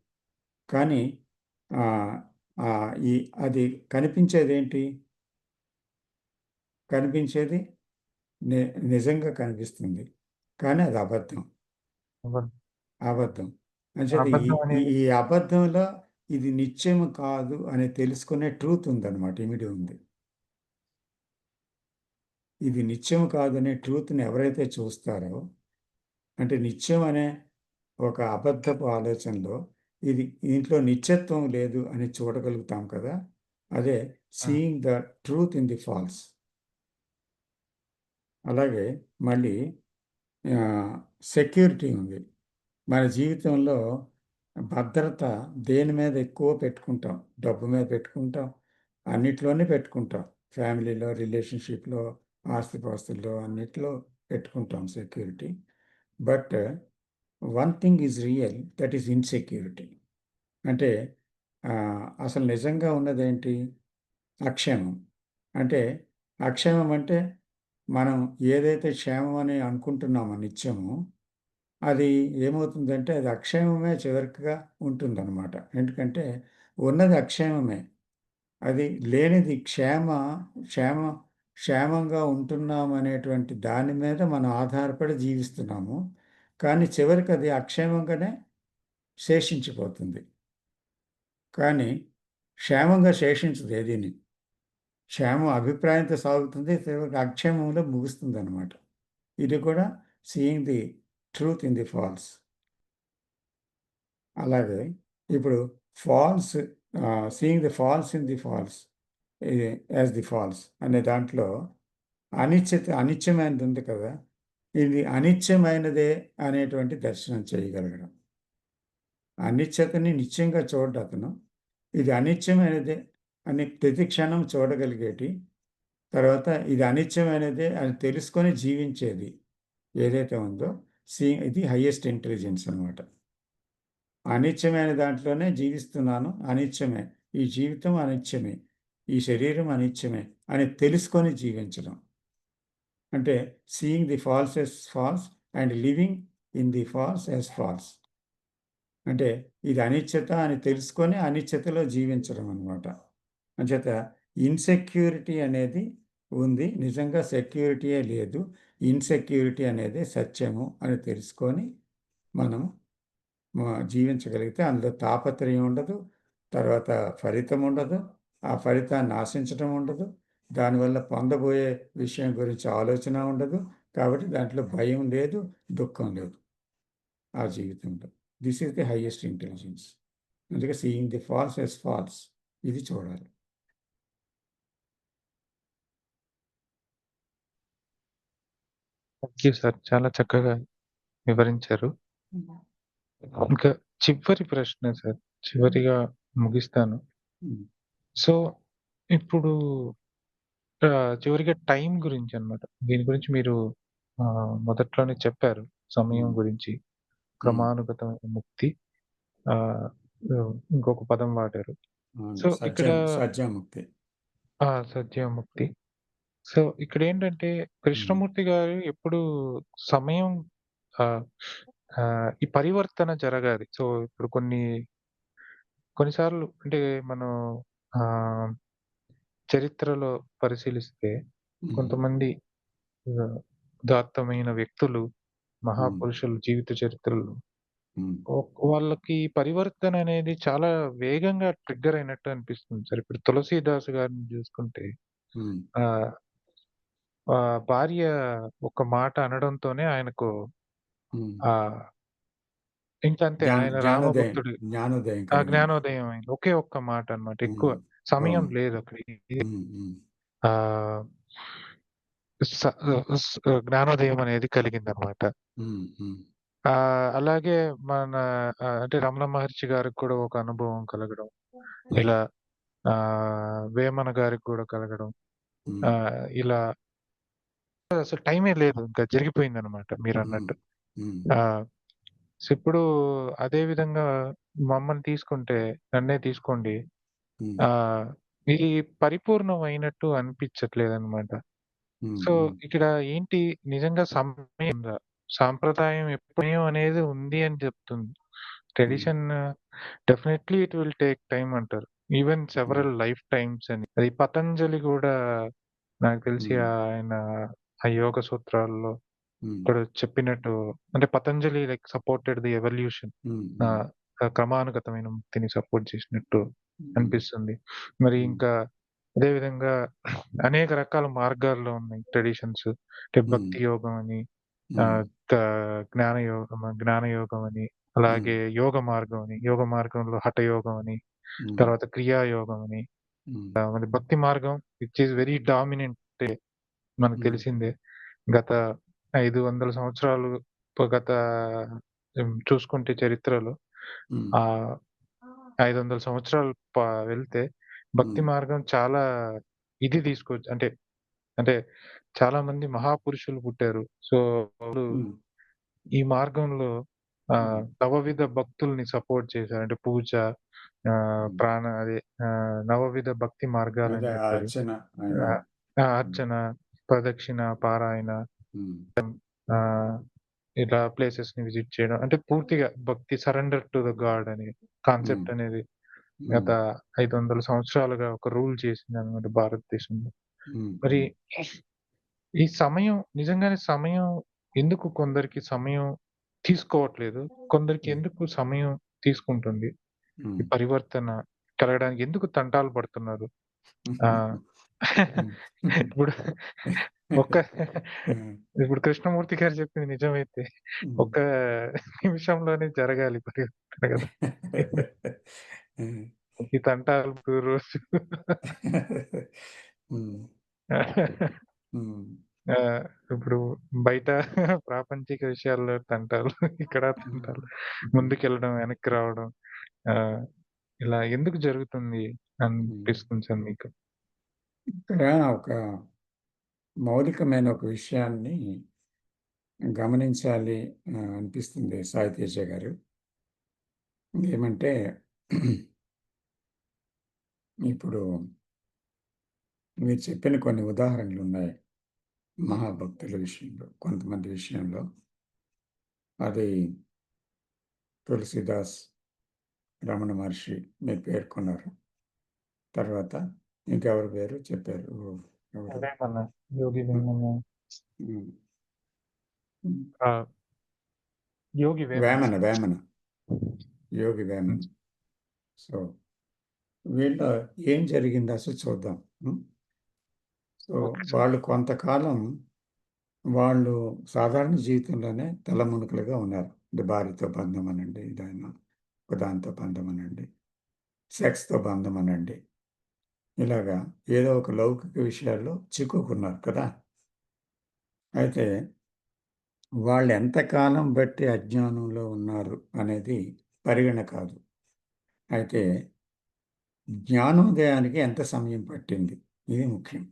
కానీ ఆహ్, ఈ అది కనిపించేదేంటి? కనిపించేది ని నిజంగా కనిపిస్తుంది. కానీ అది అబద్ధం. అబద్ధం. అబద్ధం. అంచేత ఈ అబద్ధం ఈ అనేది ఈ అబద్ధంలో ఇది నిత్యం కాదు అని తెలుసుకునే ట్రూత్ ఉందన్నమాట. ఇమిడి ఉంది. ఇది నిత్యం కాదనే ట్రూత్‌ని ఎవరైతే చూస్తారో, అంటే నిత్యం అనే ఒక అబద్ధపు ఆలోచనలో దీంట్లో నిత్యత్వం లేదు అని చూడగలుగుతాం కదా! అదే ఆ! Seeing the truth in the false. అలాగే మళ్ళీ ఆహ్, సెక్యూరిటీ ఉంది. మన జీవితంలో భద్రత దేని మీద ఎక్కువ పెట్టుకుంటాం. డబ్బు మీద పెట్టుకుంటాం. అన్నిట్లోనే పెట్టుకుంటాం. ఫ్యామిలీలో, రిలేషన్‌షిప్‌లో, ఆస్తిపాస్తుల్లో అన్నిట్లో పెట్టుకుంటాం security. But one thing is real that is insecurity. అంటే అసలు నిజంగా ఉన్నదేంటి? అక్షేమం. అంటే అక్షేమం అంటే మనం ఏదైతే క్షేమం అని అనుకుంటున్నామో నిత్యము అది ఏమవుతుందంటే అది అక్షేమమే చివరకుగా ఉంటుందనమాట. ఎందుకంటే ఉన్నది అక్షేమమే. అది లేనిది క్షేమ క్షేమంగా ఉంటున్నామనేటువంటి దాని మీద మనం ఆధారపడి జీవిస్తున్నాము. కానీ చివరికి అది అక్షేమంగానే శేషించిపోతుంది. కానీ క్షేమంగా శేషించదు ఏదీని. క్షేమం అభిప్రాయంతో సాగుతుంది. చివరికి అక్షేమంలో ముగుస్తుందనమాట. ఇది కూడా seeing the truth in the false. అలాగే ఇప్పుడు false seeing the false in the false as the false అనే దాంట్లో అనిత్యమైనది ఉంది కదా! ఇది అనిత్యమైనదే అనేటువంటి దర్శనం చేయగలగడం. అనిత్యతని నిత్యంగా చూడడు అతను. ఇది అనిత్యమైనదే అని ప్రతి క్షణం చూడగలిగేటి, తర్వాత ఇది అనిత్యమైనదే అని తెలుసుకొని జీవించేది ఏదైతే ఉందో ఇది హైయెస్ట్ ఇంటెలిజెన్స్ అనమాట. అనిత్యమైన దాంట్లోనే జీవిస్తున్నాను. అనిత్యమే. ఈ జీవితం అనిత్యమే. ఈ శరీరం అనిత్యమే అని తెలుసుకొని జీవించడం. అంటే seeing the false as false and living in the false as false. అంటే ఇది అనిత్యత అని తెలుసుకొని అనిత్యతలో జీవించడం అన్నమాట. అంచేత ఇన్‌సెక్యూరిటీ అనేది ఉంది. నిజంగా సెక్యూరిటీయే లేదు. ఇన్‌సెక్యూరిటీ అనేది సత్యము అని తెలుసుకొని మనం జీవించగలిగితే అందులో తాపత్రయం ఉండదు. తర్వాత ఫలితం ఉండదు. ఆ ఫలితాన్ని ఆశించడం ఉండదు. దానివల్ల పొందబోయే విషయం గురించి ఆలోచన ఉండదు. కాబట్టి దాంట్లో భయం లేదు, దుఃఖం లేదు ఆ జీవితంలో. This is the highest intelligence. అందుకే seeing the false as false ఇది చూడాలి. Thank you sir. చాలా చక్కగా వివరించారు. ఇంకా చివరి ప్రశ్న సార్. చివరిగా ముగిస్తాను. హ్మ్. సో, ఇప్పుడు చివరిగా టైం గురించనమాట. దీని గురించి మీరు మొదట్లోనే చెప్పారు. సమయం హ్మ్. గురించి. హ్మ్. క్రమానుగతమైన ముక్తి. ఆహ్, ఇంకొక పదం వాడారు. అవును. సో, ఇక్కడ సత్యముక్తి. సత్యముక్తి. సో, ఇక్కడేంటంటే హ్మ్. కృష్ణమూర్తి గారు ఎప్పుడు సమయం ఆహ్, ఈ పరివర్తన జరగాలి. సో, ఇప్పుడు కొన్ని సార్లు అంటే మనం ఆహ్, చరిత్రలో పరిశీలిస్తే హ్మ్. కొంతమంది ఉదాత్తమైన వ్యక్తులు, హ్మ్. మహాపురుషులు జీవిత చరిత్రలో హ్మ్. వాళ్ళకి పరివర్తన అనేది చాలా వేగంగా ట్రిగ్గర్ అయినట్టు అనిపిస్తుంది సార్. ఇప్పుడు 'తులసీదాస్' గారిని చూసుకుంటే హ్మ్. ఆహ్, భార్య ఒక మాట అనడంతోనే ఆయనకు హ్మ్. ఆహ్, ఇంకంతే ఆయన జ్ఞానోదయం. రామభక్తుడు. జ్ఞానోదయం ఆ! కలిగింది. జ్ఞానోదయం అయింది. ఒకే ఒక్క మాట అన్నమాట. ఎక్కువ హ్మ్. సమయం అవును. లేదు అక్కడ. హ్మ్. హ్మ్. ఆహ్, స స్ జ్ఞానోదయం అనేది కలిగిందన్నమాట. హ్మ్. హ్మ్. అలాగే మన అంటే రమణ మహర్షి గారికి కూడా ఒక అనుభవం కలగడం. హ్మ్. ఇలా వేమన గారికి కూడా కలగడం. హ్మ్. ఇలా అసలు టైమే లేదు. ఇంకా జరిగిపోయిందన్నమాట హ్మ్. మీరన్నట్టు. హ్మ్. ఆ! సో, ఇప్పుడు అదే విధంగా మమ్మల్ని తీసుకుంటే, నన్నే తీసుకోండి. హ్మ్. ఆహ్, ఇది పరిపూర్ణం అయినట్టు అనిపించట్లేదన్నమాట. హ్మ్. సో, హ్మ్. ఇక్కడ ఏంటి నిజంగా సమయం ఉందా? సాంప్రదాయం ఎప్పుడో అనేది ఉంది అని చెప్తుంది. హ్మ్. Tradition definitely it will take time అంటారు. ఈవెన్ హ్మ్. సెవరల్ లైఫ్ టైమ్స్ అని. అది పతంజలి గూడా నాకు తెలిసి హ్మ్. ఆయన ఆ యోగ సూత్రాల్లో హ్మ్. కూడా చెప్పినట్టు అంటే Patanjali like supported the evolution. హ్మ్. హ్మ్. ఆహ్, క్రమానుగతమైన ముక్తిని సపోర్ట్ చేసినట్టు హ్మ్. అనిపిస్తుంది. మరి హ్మ్. ఇంకా అదే విధంగా అనేక రకాల మార్గాల్లో ఉన్నాయి ట్రెడిషన్స్. అంటే హ్మ్. భక్తి యోగం అని, హ్మ్. ఆహ్, క జ్ఞాన యోగం అని, హ్మ్. అలాగే యోగ మార్గం అని, యోగ మార్గంలో హఠ యోగం అని, హ్మ్. తర్వాత క్రియా యోగం అని, హ్మ్. మరి భక్తి మార్గం విచ్ ఈస్ వెరీ డామినెంట్ మనకు హ్మ్. తెలిసిందే. గత 500 సంవత్సరాలు గత చూసుకుంటే చరిత్రలో హ్మ్. ఆహ్, 500 సంవత్సరాలు వెళ్తే భక్తి హ్మ్. మార్గం చాలా ఇది తీసుకొచ్చి అంటే, అంటే చాలామంది మహాపురుషులు పుట్టారు. సో, వాళ్ళు హ్మ్. ఈ మార్గంలో హ్మ్. నవవిధ భక్తుల్ని సపోర్ట్ చేశారు. అంటే పూజ, హ్మ్. ప్రాణ అదే నవవిధ భక్తి అదే మార్గాలని ఆ చెప్పారు. అర్చన ఆయన. ఆహ్, హ్మ్. అర్చన, ప్రదక్షిణ, పారాయణ, హ్మ్. ఆహ్, ఇలా ప్లేసెస్‌ని విజిట్ చేయడం. అంటే పూర్తిగా భక్తి సరెండర్ టు ద గాడ్ అనే హ్మ్. కాన్సెప్ట్ అనేది గత హ్మ్. 500 సంవత్సరాలుగా ఒక రూల్ చేసిందనమాట భారతదేశంలో. హ్మ్. మరి హ్మ్. ఈ సమయం నిజంగానే సమయం ఎందుకు కొందరికి సమయం తీసుకోవట్లేదు? కొందరికి హ్మ్. ఎందుకు సమయం తీసుకుంటుంది? ఈ హ్మ్. పరివర్తన కలగడానికి ఎందుకు తంటాలు పడుతున్నారు? ఆహ్, హ్మ్. ఇప్పుడు ఒక్క హ్మ్. ఇప్పుడు కృష్ణమూర్తి గారు చెప్పింది నిజమైతే హ్మ్. ఒక్క నిమిషంలోనే జరగాలి పరివర్తన కదా! హ్మ్. ఈ తంటాలు రోజు హ్మ్. హ్మ్. ఆ! ఇప్పుడు బయట ప్రాపంచిక విషయాల్లో తంటాలు, ఇక్కడ హ్మ్. తంటాలు. హ్మ్. ముందుకెళ్ళడం, వెనక్కి రావడం. ఆహ్, ఇలా ఎందుకు జరుగుతుంది హ్మ్. అనిపిస్తుంది సార్ మీకు? ఇక్కడ ఒక మౌలికమైన ఒక విషయాన్ని గమనించాలి అనిపిస్తుంది సాయి తేజ గారు. ఏమంటే ఇప్పుడు మీరు చెప్పిన కొన్ని ఉదాహరణలున్నాయి. మహాభక్తుల విషయంలో, కొంతమంది విషయంలో. అది తులసీదాస్, రమణ మహర్షి మీరు పేర్కొన్నారు. తర్వాత ఇంకెవరి పేరు చెప్పారు? ఎవరు? వేమన, యోగి హ్మ్. వేమన. హ్మ్. హ్మ్. ఆ! యోగి వేమన వేమన, సార్. వేమన. యోగి వేమన. హ్మ్. సో, వీళ్ళలో ఏం జరిగిందో అసలు చూద్దాం. So, okay sir. వాళ్ళు కొంతకాలం వాళ్ళు సాధారణ జీవితంలోనే తలమునకలుగా ఉన్నారు. అంటే భార్యతో బంధం అనండి, ఏదైనా ఒకదానితో బంధం అనండి, సెక్స్‌తో బంధం అనండి. ఇలాగా ఏదో ఒక లౌకిక విషయాల్లో చిక్కుకున్నారు కదా! అయితే వాళ్ళు ఎంతకాలం బట్టి అజ్ఞానంలో ఉన్నారు అనేది పరిగణ కాదు. అయితే జ్ఞానోదయానికి ఎంత సమయం పట్టింది? ఇది ముఖ్యం.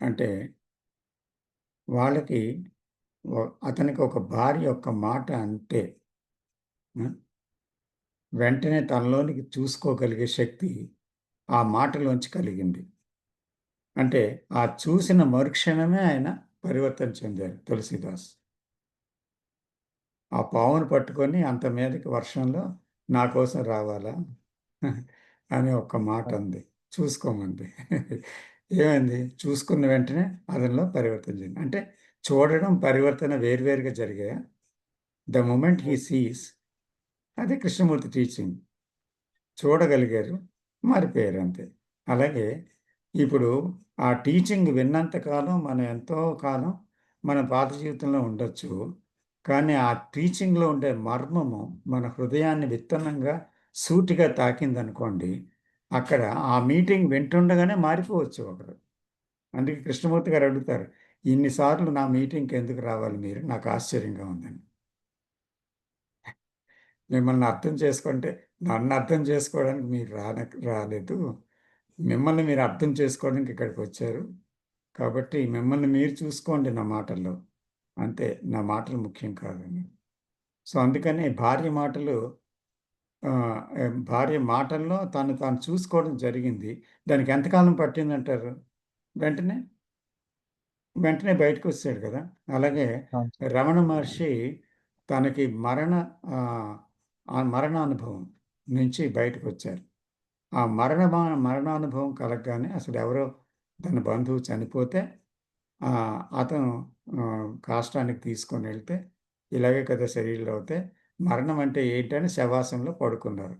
అంటే వాళ్ళకి అతనికి ఒక భార్య యొక్క మాట అంటే ఆ! వెంటనే తనలోనికి చూసుకోగలిగే శక్తి ఆ మాటలోంచి కలిగింది. అంటే ఆ చూసిన మరుక్షణమే ఆయన పరివర్తన చెందారు తులసీదాస్. ఆ పావును పట్టుకొని అంత మీదకి వర్షంలో నా కోసం రావాలా? అని ఒక్క మాట ఆ! అంది. చూసుకోమంది. ఏమైంది? చూసుకున్న వెంటనే అతనిలో పరివర్తన చెందింది. అంటే చూడడం, పరివర్తన వేరు వేరుగా జరిగాయా? ద మొమెంట్ హి హ్మ్. సీస్ అది కృష్ణమూర్తి టీచింగ్. చూడగలిగారు, మారిపోయారు అంతే. అలాగే ఇప్పుడు ఆ టీచింగ్ విన్నంత కాలం మనం ఎంతో కాలం మన పాత జీవితంలో ఉండొచ్చు. కానీ ఆ టీచింగ్‌లో ఉండే మర్మము మన హృదయాన్ని విత్తనంగా, సూటిగా తాకిందనుకోండి, అక్కడ ఆ మీటింగ్ వింటుండగానే మారిపోవచ్చు ఒకడు. అందుకే కృష్ణమూర్తి గారు అడుగుతారు, "ఇన్ని సార్లు నా మీటింగ్‌కి ఎందుకు రావాలి మీరు? నాకు ఆశ్చర్యంగా ఉందని." మిమ్మల్ని అర్థం చేసుకుంటే నన్ను అర్థం చేసుకోవడానికి మీరు రాలేదు. మిమ్మల్ని మీరు అర్థం చేసుకోవడానికి ఇక్కడికొచ్చారు. కాబట్టి మిమ్మల్ని మీరు చూసుకోండి నా మాటల్లో. అంతే. నా మాటలు ముఖ్యం కాదని. సో, అందుకని భార్య మాటల్లో తను తాను చూసుకోవడం జరిగింది. దానికి ఎంతకాలం పట్టిందంటారు? వెంటనే, వెంటనే బయటకొచ్చేసాడు కదా! అలాగే అవును సార్. రమణ మహర్షి తనకి ఆహ్, ఆ మరణానుభవం నుంచి బయటకొచ్చారు. ఆ మరణానుభవం కలగగానే అసలెవరో తన బంధువు చనిపోతే అతను కాష్టానికి తీసుకొనెళ్తే, ఇలాగే కదా శరీరాలవుతే, మరణం అంటే ఏంటని శవాసనంలో పడుకున్నారు.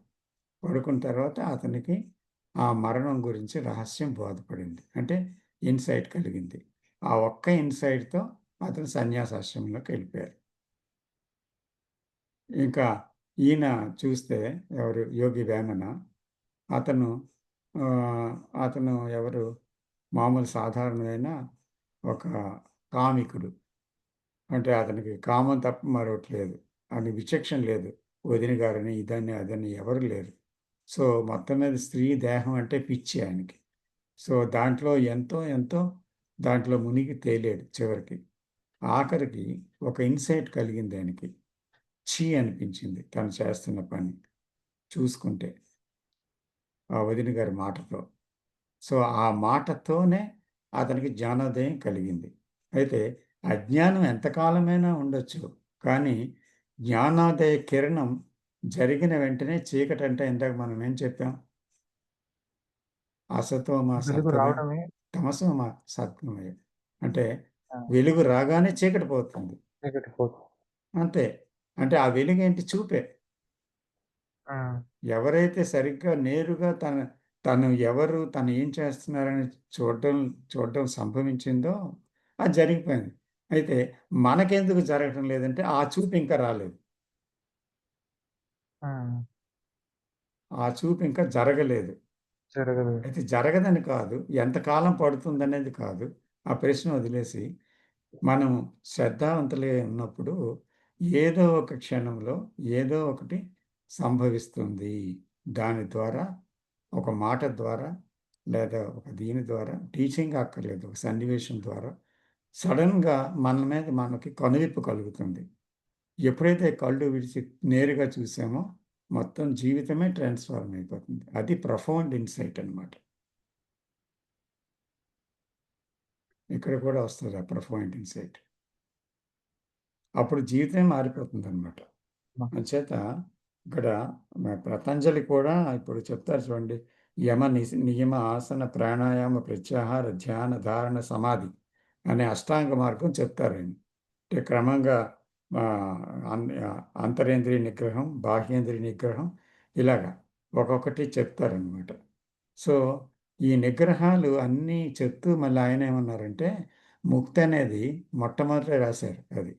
పడుకున్న తర్వాత అతనికి ఆ మరణం గురించి రహస్యం బోధపడింది. అంటే ఇన్‌సైట్ కలిగింది. ఆ ఒక్క ఇన్‌సైట్‌తో అతను సన్యాసాశ్రమంలోకెళ్ళిపోయారు. ఇంకా ఈయన చూస్తే ఎవరు 'యోగి వేమన' అతను ఆహ్, అతను ఎవరు మామూలు సాధారణమైన ఒక కామికుడు. అంటే అతనికి కామం తప్ప మరొకటి లేదు. అని విచక్షణ లేదు. వదిన గారని, ఇదని, అదని ఎవరు లేరు. సో, మొత్తం మీద స్త్రీ దేహం అంటే పిచ్చి ఆయనకి. సో, దాంట్లో ఎంతో దాంట్లో మునిగి తేలాడు చివరికి. ఆఖరికి ఒక ఇన్సైట్ కలిగింది ఆయనకి. ఛీ అనిపించింది తను చేస్తున్న పని చూసుకుంటే. ఆ వదిన గారి మాటతో. సో, ఆ మాటతోనే అతనికి జ్ఞానోదయం కలిగింది. అయితే అజ్ఞానం ఎంతకాలమైనా ఉండొచ్చు. కానీ జ్ఞానోదయ కిరణం జరిగిన వెంటనే చీకటంటే ఇందాక మనం ఏం చెప్పాం? అసతోమ వెలుగు సద్గమయ, రావడమే తమసోమ సద్గమయ. అంటే ఆ! వెలుగు రాగానే చీకటి పోతుంది. చీకటి పోతుంది. అంతే. అంటే ఆ వెలుగేంటి? చూపే. హ్మ్. ఎవరైతే సరిగ్గా నేరుగా తను ఎవరు, తను ఏం చేస్తున్నారని చూడడం చూడడం సంభవించిందో అది జరిగిపోయింది. అయితే మనకెందుకు జరగటం లేదంటే ఆ చూపు ఇంకా రాలేదు. హ్మ్. ఆ చూపు ఇంకా జరగలేదు. జరగలేదు. అయితే జరగదని కాదు, ఎంతకాలం పడుతుందనేది కాదు. ఆ ప్రశ్న వదిలేసి మనం శ్రద్ధావంతులై ఉన్నప్పుడు ఏదో ఒక క్షణంలో ఏదో ఒకటి సంభవిస్తుంది. దాని ద్వారా ఒక మాట ద్వారా లేదా ఒక దీని ద్వారా టీచింగ్ అక్కర్లేదు. ఒక సన్నివేశం ద్వారా సడెన్‌గా మన మీద మనకి కనువిప్పు కలుగుతుంది. ఎప్పుడైతే కళ్ళు విడిచి నేరుగా చూసామో మొత్తం జీవితమే ట్రాన్స్‌ఫార్మ్ అయిపోతుంది. అది ప్రొఫౌండ్ ఇన్‌సైట్ అన్నమాట. ఇక్కడ కూడా వస్తది ఆ ప్రొఫౌండ్ ఇన్‌సైట్. అప్పుడు జీవితమే మారిపోతుందన్నమాట. మ అంచేత ఇక్కడ పతంజలి కూడా ఇప్పుడు చెప్తారు చూడండి. నియమ, ఆసన, ప్రాణాయామ, ప్రత్యాహార, ధ్యాన, ధారణ, సమాధి అనే అష్టాంగ మార్గం చెప్తారాయన. అంటే క్రమంగా ఆహ్, అంతరేంద్రియ నిగ్రహం, బాహ్యేంద్రియ నిగ్రహం ఇలాగ. ఒక్కొక్కటి చెప్తారనమాట. సో, ఈ నిగ్రహాలు అన్నీ చెప్తూ మళ్ళీ ఆయనేమన్నారంటే, ముక్తనేది మొట్టమొదట రాశారు అది.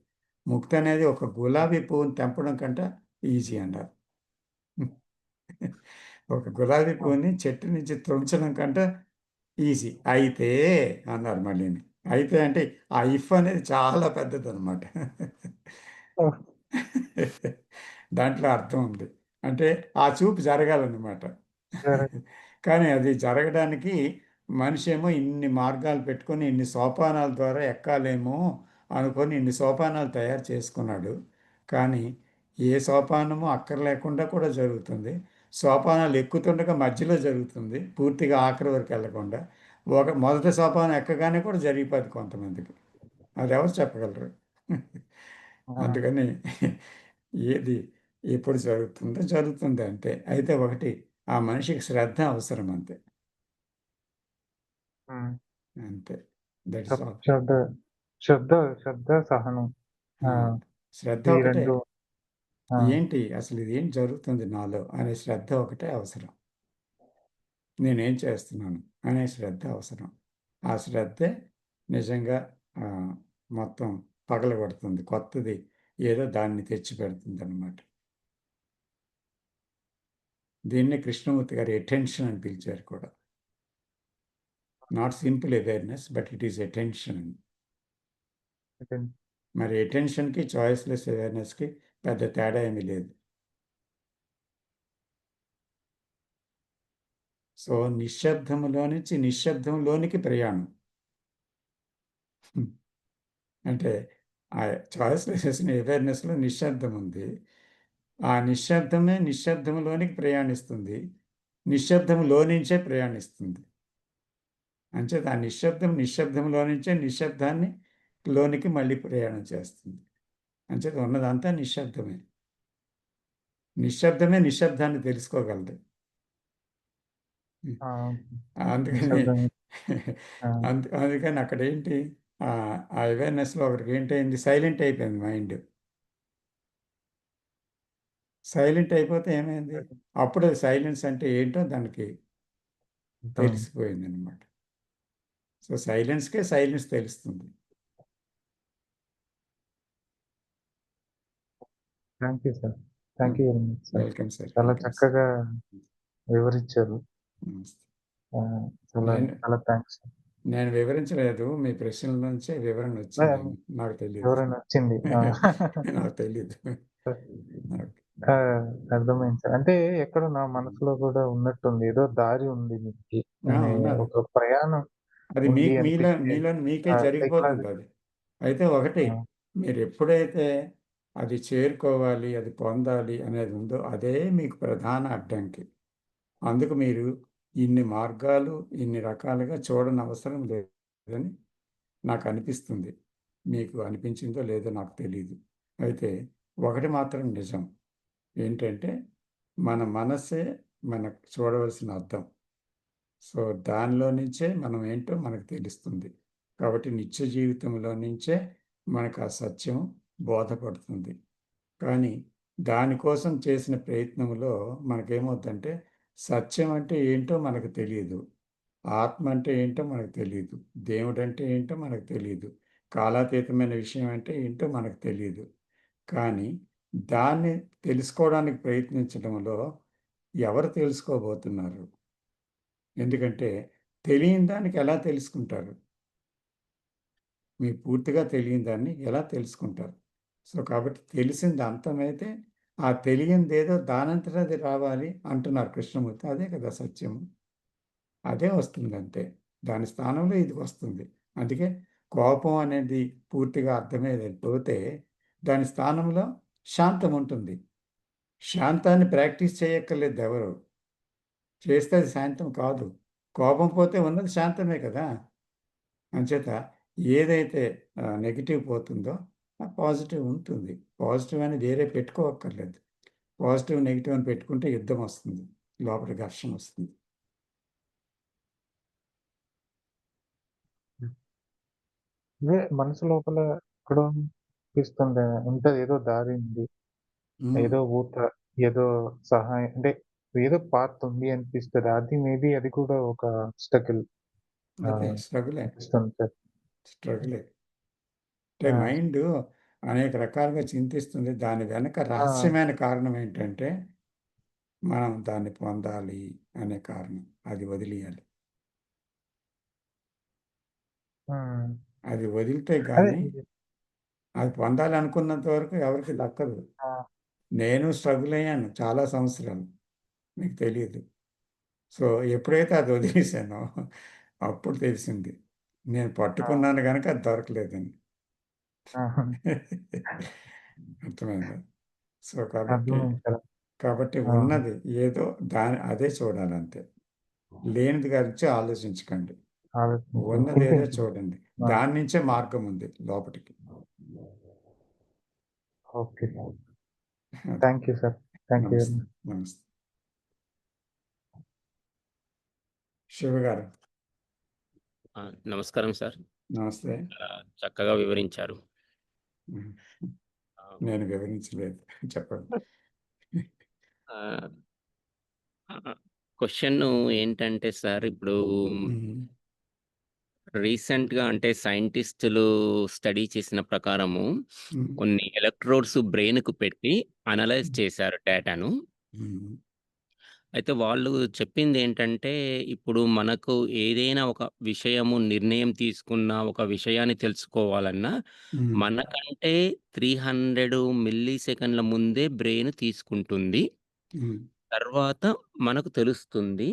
ముక్తనేది ఒక గులాబీ పువ్వుని తెంపడం కంటే ఈజీ అన్నారు. ఒక గులాబీ ఆ! పువ్వుని చెట్టు నుంచి తుంచడం కంటే ఈజీ. అయితే అన్నారు మళ్ళీని. అయితే అంటే ఆ ఇఫ్ అనేది చాలా పెద్దదనమాట. ఆ! దాంట్లో అర్థం ఉంది. అంటే ఆ చూపు జరగాలన్నమాట. కరెక్ట్. కానీ అది జరగడానికి మనిషేమో ఇన్ని మార్గాలు పెట్టుకొని, ఇన్ని సోపానాల ద్వారా ఎక్కాలేమో అనుకోని ఇన్ని సోపానాలు తయారు చేసుకున్నాడు. కానీ ఏ సోపానము అక్కర్లేకుండా కూడా జరుగుతుంది. సోపానాలు ఎక్కుతుండగా మధ్యలో జరుగుతుంది. పూర్తిగా ఆఖరి వరకు వెళ్ళకుండా. మొదటి సోపానం ఎక్కగానే కూడా జరిగిపోద్ది కొంతమందికి. అదెవరు చెప్పగలరు? ఆ! అందుకని ఏది ఎప్పుడు జరుగుతుందో జరుగుతుంది అంతే. అయితే ఒకటి ఆ మనిషికి శ్రద్ధ అవసరం అంతే. హ్మ్. అంతే. దట్ ఇస్ శ్రద్ ఆల్. శ్రద్ధ శ్రద్ధ శ్రద్ధ, సహనం. ఆ! ఆ! శ్రద్ధ ఈ ఒకటే. 2 ఆ! ఏంటి అసలు ఇదేం జరుగుతుంది నాలో అనే శ్రద్ధ ఒకటే అవసరం. నేనేం చేస్తున్నాను అనే శ్రద్ధ అవసరం. ఆ శ్రద్ధే నిజంగా ఆహ్, మొత్తం పగలగొడుతుంది. కొత్తది ఏదో దాన్ని తెచ్చిపెడుతుందనమాట. దీన్నే కృష్ణమూర్తి గారు అటెన్షన్ అని పిలిచారు కూడా. Not simple awareness but it is attention అని. సెకండ్. మరి అటెన్షన్‌కి, చాయిస్‌లెస్ అవేర్‌నెస్‌కి పెద్ద తేడా ఏమీ లేదు. సో, నిశ్శబ్దములో నుంచి నిశ్శబ్దంలోనికి ప్రయాణం. హ్మ్. అంటే ఆ చాయిస్‌లెస్ అవేర్‌నెస్‌లో నిశ్శబ్దం ఉంది. ఆ నిశ్శబ్దమే నిశ్శబ్దంలోనికి ప్రయాణిస్తుంది. నిశ్శబ్దంలో నుంచే ప్రయాణిస్తుంది. అంచేత ఆ నిశ్శబ్దం నిశ్శబ్దంలో నుంచే నిశ్శబ్దాన్ని లోనికి మళ్ళీ ప్రయాణం చేస్తుంది. అంచేత ఉన్నదంతా నిశ్శబ్దమే. నిశ్శబ్దమే నిశ్శబ్దాన్ని తెలుసుకోగలదు. హ్మ్. ఆ! అందుకని నిశ్శబ్దంగా. ఆ! అందుకని అక్కడేంటి ఆ అవేర్‌నెస్‌లో ఒకడికేంటయింది సైలెంట్ అయిపోయింది మైండ్. సైలెంట్ అయిపోతే ఏమైంది? అప్పుడే సైలెన్స్ అంటే ఏంటో దానికి అర్థమైంది. తెలిసిపోయిందనమాట. సో, సైలెన్స్‌కే సైలెన్స్ తెలుస్తుంది. Thank you sir. హ్మ్. Thank you very much sir. Welcome sir. చాలా వెల్కమ్ సార్. చక్కగా వివరించారు. నమస్తే. చాలా నేను చాలా థాంక్స్. నేను వివరించలేదు. మీ ప్రశ్నల నుంచే వివరణ ఆ! వచ్చిందేమో. నాకు తెలీదు. ఎవరైనా వచ్చింది. ఆ! నాకు తెలీదు. ఓకే. ఆ! అర్థమైంది సార్. అంటే ఎక్కడో నా మనసులో కూడా ఉన్నట్టుంది. ఏదో దారి ఉంది దీనికి అనే ఉన్నది. ఒక ప్రయాణం అది ఉంది మీకు అనిపిస్తే మీలోని మీకే ఇట్లాగ జరిగిపోతుందది. అయితే ఒకటి ఆ! మీరెప్పుడైతే అది చేరుకోవాలి, అది పొందాలి అనేది ఉందో అదే మీకు ప్రధాన అడ్డంకి. అందుకు మీరు ఇన్ని మార్గాలు, ఇన్ని రకాలుగా చూడనవసరం లేదని నాకనిపిస్తుంది. మీకు అనిపించిందో లేదో నాకు తెలీదు. అయితే ఒకటి మాత్రం నిజం. ఏంటంటే మన మనస్సే మనకు చూడవలసిన అద్దం. సో, దానిలో నుంచే మనం ఏంటో మనకు తెలుస్తుంది. కాబట్టి నిత్య జీవితంలో నుంచే మనకు ఆ సత్యం బోధపడుతుంది. కానీ దానికోసం చేసిన ప్రయత్నంలో మనకేమవుద్దంటే సత్యం అంటే ఏంటో మనకు తెలీదు. ఆత్మ అంటే ఏంటో మనకు తెలీదు. దేవుడంటే ఏంటో మనకు తెలీదు. కాలాతీతమైన విషయం అంటే ఏంటో మనకు తెలీదు. కానీ దాన్ని తెలుసుకోవడానికి ప్రయత్నించడంలో ఎవరు తెలుసుకోబోతున్నారు? ఎందుకంటే తెలియని దానికి ఎలా తెలుసుకుంటారు? మీకు పూర్తిగా తెలియని దాన్ని ఎలా తెలుసుకుంటారు? సో, కాబట్టి తెలిసింది అంతమైతే ఆ తెలియనిదేదో దానంతట అది రావాలి అంటున్నారు కృష్ణమూర్తి. అదే కదా సత్యము. అదే వస్తుందంతే. దాని స్థానంలో ఇది వస్తుంది. అందుకే కోపం అనేది పూర్తిగా అర్థమయ్యేది పోతే దాని స్థానంలో శాంతం ఉంటుంది. శాంతాన్ని ప్రాక్టీస్ చేయక్కర్లేదు ఎవరు. చేస్తే అది శాంతం కాదు. కోపం పోతే ఉన్నది శాంతమే కదా! అంచేత ఏదైతే నెగెటివ్ పోతుందో ఆ పాజిటివ్ ఉంటుంది. పాజిటివ్ అని వేరే పెట్టుకోక్కర్లేదు. పాజిటివ్, నెగెటివ్ అని పెట్టుకుంటే యుద్ధమొస్తుంది. లోపల ఘర్షణొస్తుంది. ఇవే మనసు లోపల ఎక్కడో అనిపిస్తుండే ఉంటది. ఏదో దారి ఉంది. హ్మ్. ఏదో ఊత, ఏదో సహాయం అంటే ఏదో పాత్ ఉంది అనిపిస్తది. అది మేబీ అది కూడా ఒక ఆబ్‌స్టకిల్ అదే స్ట్రగులే. అనిపిస్తుంది సార్. స్ట్రగులే. అంటే ఆ! మైండు అనేక రకాలుగా చింతిస్తుంది. దాని వెనక ఆ! రహస్యమైన కారణం ఏంటంటే, మనం దాన్ని పొందాలి అనే కారణం. అది వదిలియాలి. హ్మ్. అది వదిలితే అదే గాని, అది పొందాలనుకున్నంత వరకు ఎవరికీ దక్కదు. ఆ! నేను స్ట్రగుల్ అయ్యాను చాలా సంవత్సరాలు. మీకు తెలీదు. సో, ఎప్పుడైతే అది వదిలేసానో అప్పుడు తెలిసింది. నేను ఆ! పట్టుకున్నాను గనక అది దొరకలేదని. ఆహా! అర్థమైందా? సో, కాబట్టి, అర్థమైంది సార్. కాబట్టి ఆహా! ఉన్నది ఏదో అదే చూడాలంతే. లేనిది గురించి ఆలోచించకండి. ఆలోచించండి. ఉన్నదేదో చింతించండి. చూడండి. ఆ! దాని నుంచే మార్గం ఉంది లోపటికి. ఓకే. అది. Thank you sir. Thank you very నమస్తే. మచ్. నమస్తే. శివ గారు ఆ! నమస్కారం సార్. నమస్తే. చక్కగా వివరించారు. హ్మ్. ఆహ్, నేను వివరించలేదు. చెప్పండి. ఆహ్, ఆహ్, క్వెషను ఏంటంటే సార్, ఇప్పుడు హ్మ్. రీసెంట్‌గా అంటే సైంటిస్టులు స్టడీ చేసిన ప్రకారము హ్మ్. కొన్ని ఎలక్ట్రోడ్స్ బ్రెయిన్‌కు పెట్టి అనలైజ్ హ్మ్. చేశారు డేటాను. హ్మ్. అయితే వాళ్ళు చెప్పిందేంటంటే, ఇప్పుడు మనకు ఏదైనా ఒక విషయము నిర్ణయం తీసుకున్న ఒక విషయాన్ని తెలుసుకోవాలన్నా, హ్మ్. మనకంటే 300 మిల్లీ సెకన్ల ముందే బ్రెయిన్ తీసుకుంటుంది. హ్మ్. తర్వాత మనకు తెలుస్తుంది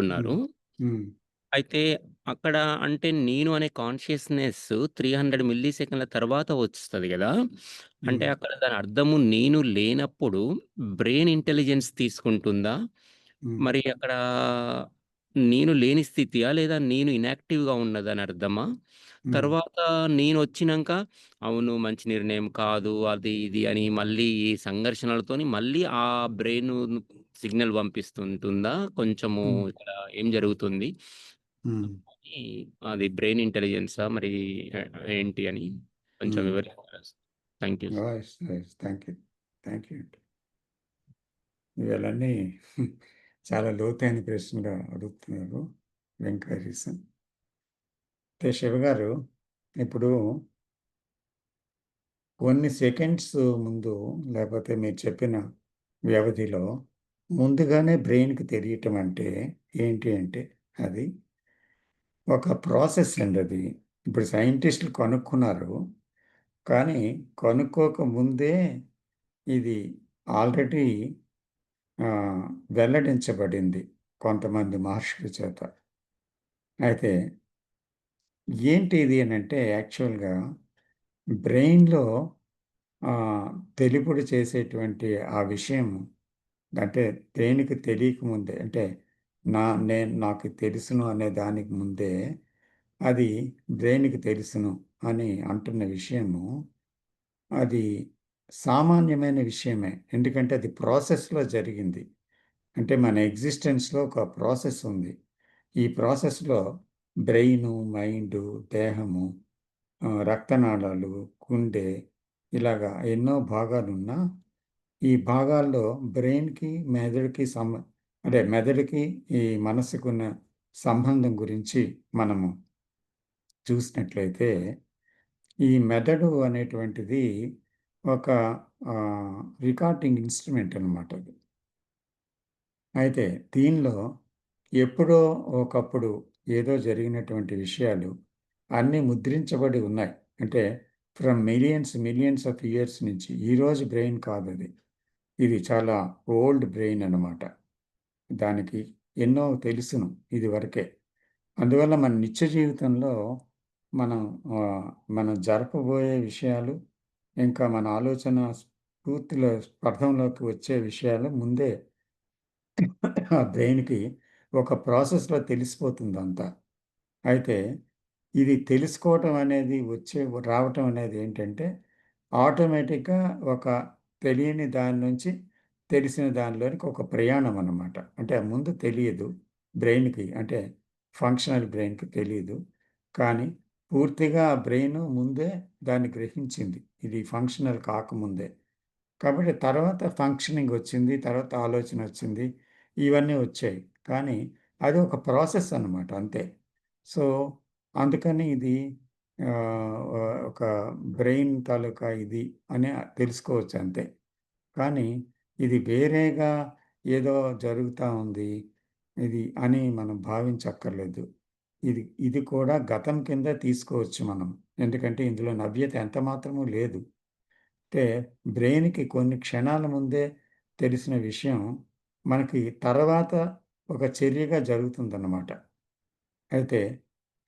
హ్మ్. అంటున్నారు. హ్మ్. అయితే అక్కడ అంటే నేను అనే కాన్షియస్‌నెస్ 300 మిల్లీ సెకన్ల తర్వాత వస్తది గదా! అంటే హ్మ్. అక్కడ దాని అర్థము నేను లేనప్పుడు బ్రెయిన్ ఇంటెలిజెన్స్ తీసుకుంటుందా? హ్మ్. మరి అక్కడ నేను లేని స్థితియా? లేదా నేను ఇనాక్టివ్‌గా ఉన్నదని అర్థమా? హ్మ్. తర్వాత నేనొచ్చినంక అవును మంచి నిర్ణయం కాదు. అది ఇది అని మళ్ళీ ఈ సంఘర్షణలతోని మళ్ళీ ఆ బ్రెయిను సిగ్నల్ పంపిస్తుంటుందా? కొంచెము హ్మ్. ఇక్కడ ఏం జరుగుతుంది? హ్మ్. అని అది బ్రెయిన్ ఇంటెలిజెన్సా మరి ఏంటి అని కొంచెం హ్మ్. వివరిస్తారా? Thank you. Nice. Nice. Thank you. Thank you అండి. ఇవాళన్నీ చాలా లోతైన ప్రశ్నలు అడుగుతున్నారు. ఎంక్వైరీస్. అయితే శివగారు ఇప్పుడు కొన్ని సెకండ్స్ ముందు లేకపోతే మీరు చెప్పిన వ్యవధిలో ముందుగానే బ్రెయిన్‌కి తెలియటం అంటే ఏంటి అంటే అది ఒక ప్రాసెస్ అండి అది. ఇప్పుడు సైంటిస్టులు కనుక్కున్నారు. కానీ కనుక్కోక ముందే ఇది ఆల్రెడీ ఆహ్, వెల్లడించబడింది కొంతమంది మహర్షుల చేత. అయితే ఏంటి ఇది అనంటే యాక్చువల్‌గా బ్రెయిన్‌లో తెలిపుడు చేసేటువంటి ఆ విషయం అంటే దేనికి తెలియకముందే అంటే నాకు తెలుసును అనే దానికి ముందే అది బ్రెయిన్‌కి తెలుసును అని అంటున్న విషయము అది సామాన్యమైన విషయమే. ఎందుకంటే అది ప్రాసెస్‌లో జరిగింది. అంటే మన ఎగ్జిస్టెన్స్‌లో ఒక ప్రాసెస్ ఉంది. ఈ ప్రాసెస్‌లో బ్రెయిను, మైండు, దేహము, రక్తనాళాలు, గుండె ఇలాగా ఎన్నో భాగాలున్నా ఈ భాగాల్లో బ్రెయిన్‌కి, మెదడుకి అంటే మెదడుకి, ఈ మనసుకున్న సంబంధం గురించి మనము చూసినట్లయితే, ఈ మెదడు అనేటువంటిది ఒక రికార్డింగ్ ఇన్‌స్ట్రుమెంట్ అనమాట అది. అయితే దీనిలో ఎప్పుడో ఒకప్పుడు ఏదో జరిగినటువంటి విషయాలు అన్నీ ముద్రించబడి ఉన్నాయి. అంటే ఫ్రమ్ మిలియన్స్ ఆఫ్ ఇయర్స్ నుంచి. ఈరోజు బ్రెయిన్ కాదది. ఇది చాలా ఓల్డ్ బ్రెయిన్ అనమాట. దానికి ఎన్నో తెలుసును ఇదివరకే. అందువల్ల మన నిత్య జీవితంలో మనం మనం జరపబోయే విషయాలు, ఇంకా మన ఆలోచన స్ఫూర్తిలో స్పర్ధంలోకి వచ్చే విషయాలు ముందే ఆ బ్రెయిన్‌కి ఒక ప్రాసెస్‌లో తెలిసిపోతుందంతా. అయితే ఇది తెలుసుకోవటం అనేది రావటం అనేది ఏంటంటే, ఆటోమేటిక్‌గా ఒక తెలియని దాని నుంచి తెలిసిన దానిలోనికి ఒక ప్రయాణం అన్నమాట. అంటే ముందు తెలియదు బ్రెయిన్‌కి. అంటే ఫంక్షనల్ బ్రెయిన్‌కి తెలీదు. కానీ పూర్తిగా ఆ బ్రెయిను ముందే దాన్ని గ్రహించింది. ఇది ఫంక్షనల్ కాకముందే. కాబట్టి తర్వాత ఫంక్షనింగ్ వచ్చింది. తర్వాత ఆలోచనొచ్చింది. ఇవన్నీ వచ్చాయి. కానీ అది ఒక ప్రాసెస్ అన్నమాట అంతే. సో, అందుకని ఇది ఒక బ్రెయిన్ తాలూకా ఇది అని తెలుసుకోవచ్చు అంతే. కానీ ఇది వేరేగా ఏదో జరుగుతా ఉంది. ఇది అని మనం భావించక్కర్లేదు. ఇది ఇది కూడా గతం కింద తీసుకోవచ్చు మనం. ఎందుకంటే ఇందులో నవ్యత ఎంత మాత్రము లేదు. అంటే బ్రెయిన్‌కి కొన్ని క్షణాల ముందే తెలిసిన విషయం మనకి తర్వాత ఒక చర్యగా జరుగుతుందన్నమాట. అయితే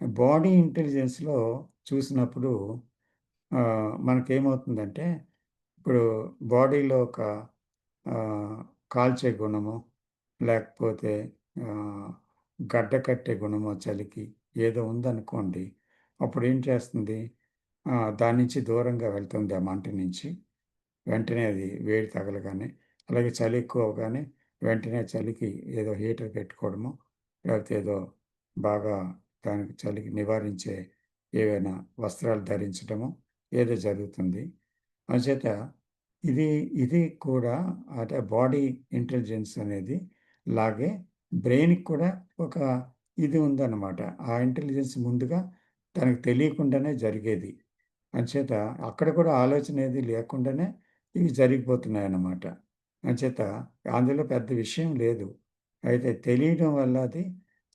బాడీ ఇంటెలిజెన్స్‌లో చూసినప్పుడు మనకేమవుతుందంటే ఇప్పుడు బాడీలో ఒక కాల్చే గుణము, లేకపోతే ఆహ్, గడ్డ కట్టే గుణమో చలికి ఏదో ఉందనుకోండి. అప్పుడేం చేస్తుంది? దాని నుంచి దూరంగా వెళ్తుంది ఆ మంట నుంచి. వెంటనే అది వేడి తగలగానే, అలాగే చలి ఎక్కువ అవ్వగానే వెంటనే చలికి ఏదో హీటర్ పెట్టుకోవడమో, లేకపోతే ఏదో బాగా దానికి చలికి నివారించే ఏవైనా వస్త్రాలు ధరించడమో ఏదో జరుగుతుంది. అంచేత ఇది ఇది కూడా అంటే బాడీ ఇంటెలిజెన్స్ అనేది లాగే బ్రెయిన్‌కి కూడా ఒక ఇది ఉందన్నమాట. ఆ ఇంటెలిజెన్స్ ముందుగా తనకు తెలియకుండానే జరిగేది. అంచేత అక్కడ కూడా ఆలోచన ఏది లేకుండానే ఇవి జరిగిపోతున్నాయన్నమాట. అంచేత అందులో పెద్ద విషయం లేదు. అయితే తెలియడం వల్ల అది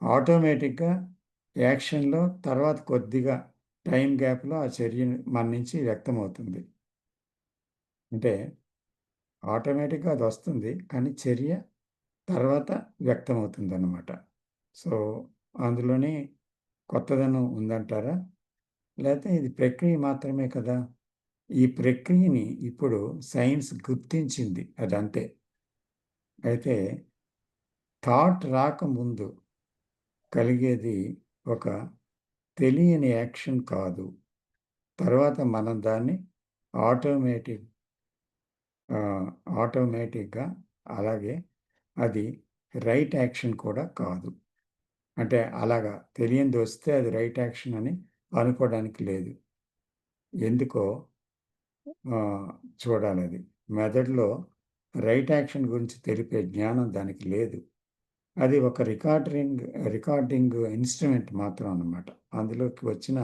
ఆటోమేటిక్‌గా యాక్షన్‌లో తర్వాత కొద్దిగా టైమ్ గ్యాప్‌లో ఆ చర్య మన నుంచి వ్యక్తమవుతుంది. అంటే ఆటోమేటిక్‌గా అదొస్తుంది. కానీ చర్య తర్వాత వ్యక్తమవుతుందన్నమాట. సో, అందులోని కొత్తదనం ఉందంటారా? లేతే ఇది ప్రక్రియ మాత్రమే కదా! ఈ ప్రక్రియని ఇప్పుడు సైన్స్ గుర్తించింది. అదంతే. అయితే థాట్ రాకముందు కలిగేది ఒక తెలియని యాక్షన్ కాదు. తర్వాత మనం దాన్ని ఆటోమేటిక్ ఆటోమేటిక్‌గా అలాగే అది రైట్ యాక్షన్ కూడా కాదు. అంటే అలాగా తెలియనిదొస్తే అది రైట్ యాక్షన్ అని అనుకోవడానికి లేదు. ఎందుకో ఆహ్, చూడాలది. మెదడులో రైట్ యాక్షన్ గురించి తెలిపే జ్ఞానం దానికి లేదు. అది ఒక రికార్డింగ్ ఇన్‌స్ట్రుమెంట్ మాత్రం అన్నమాట. అందులోకి వచ్చిన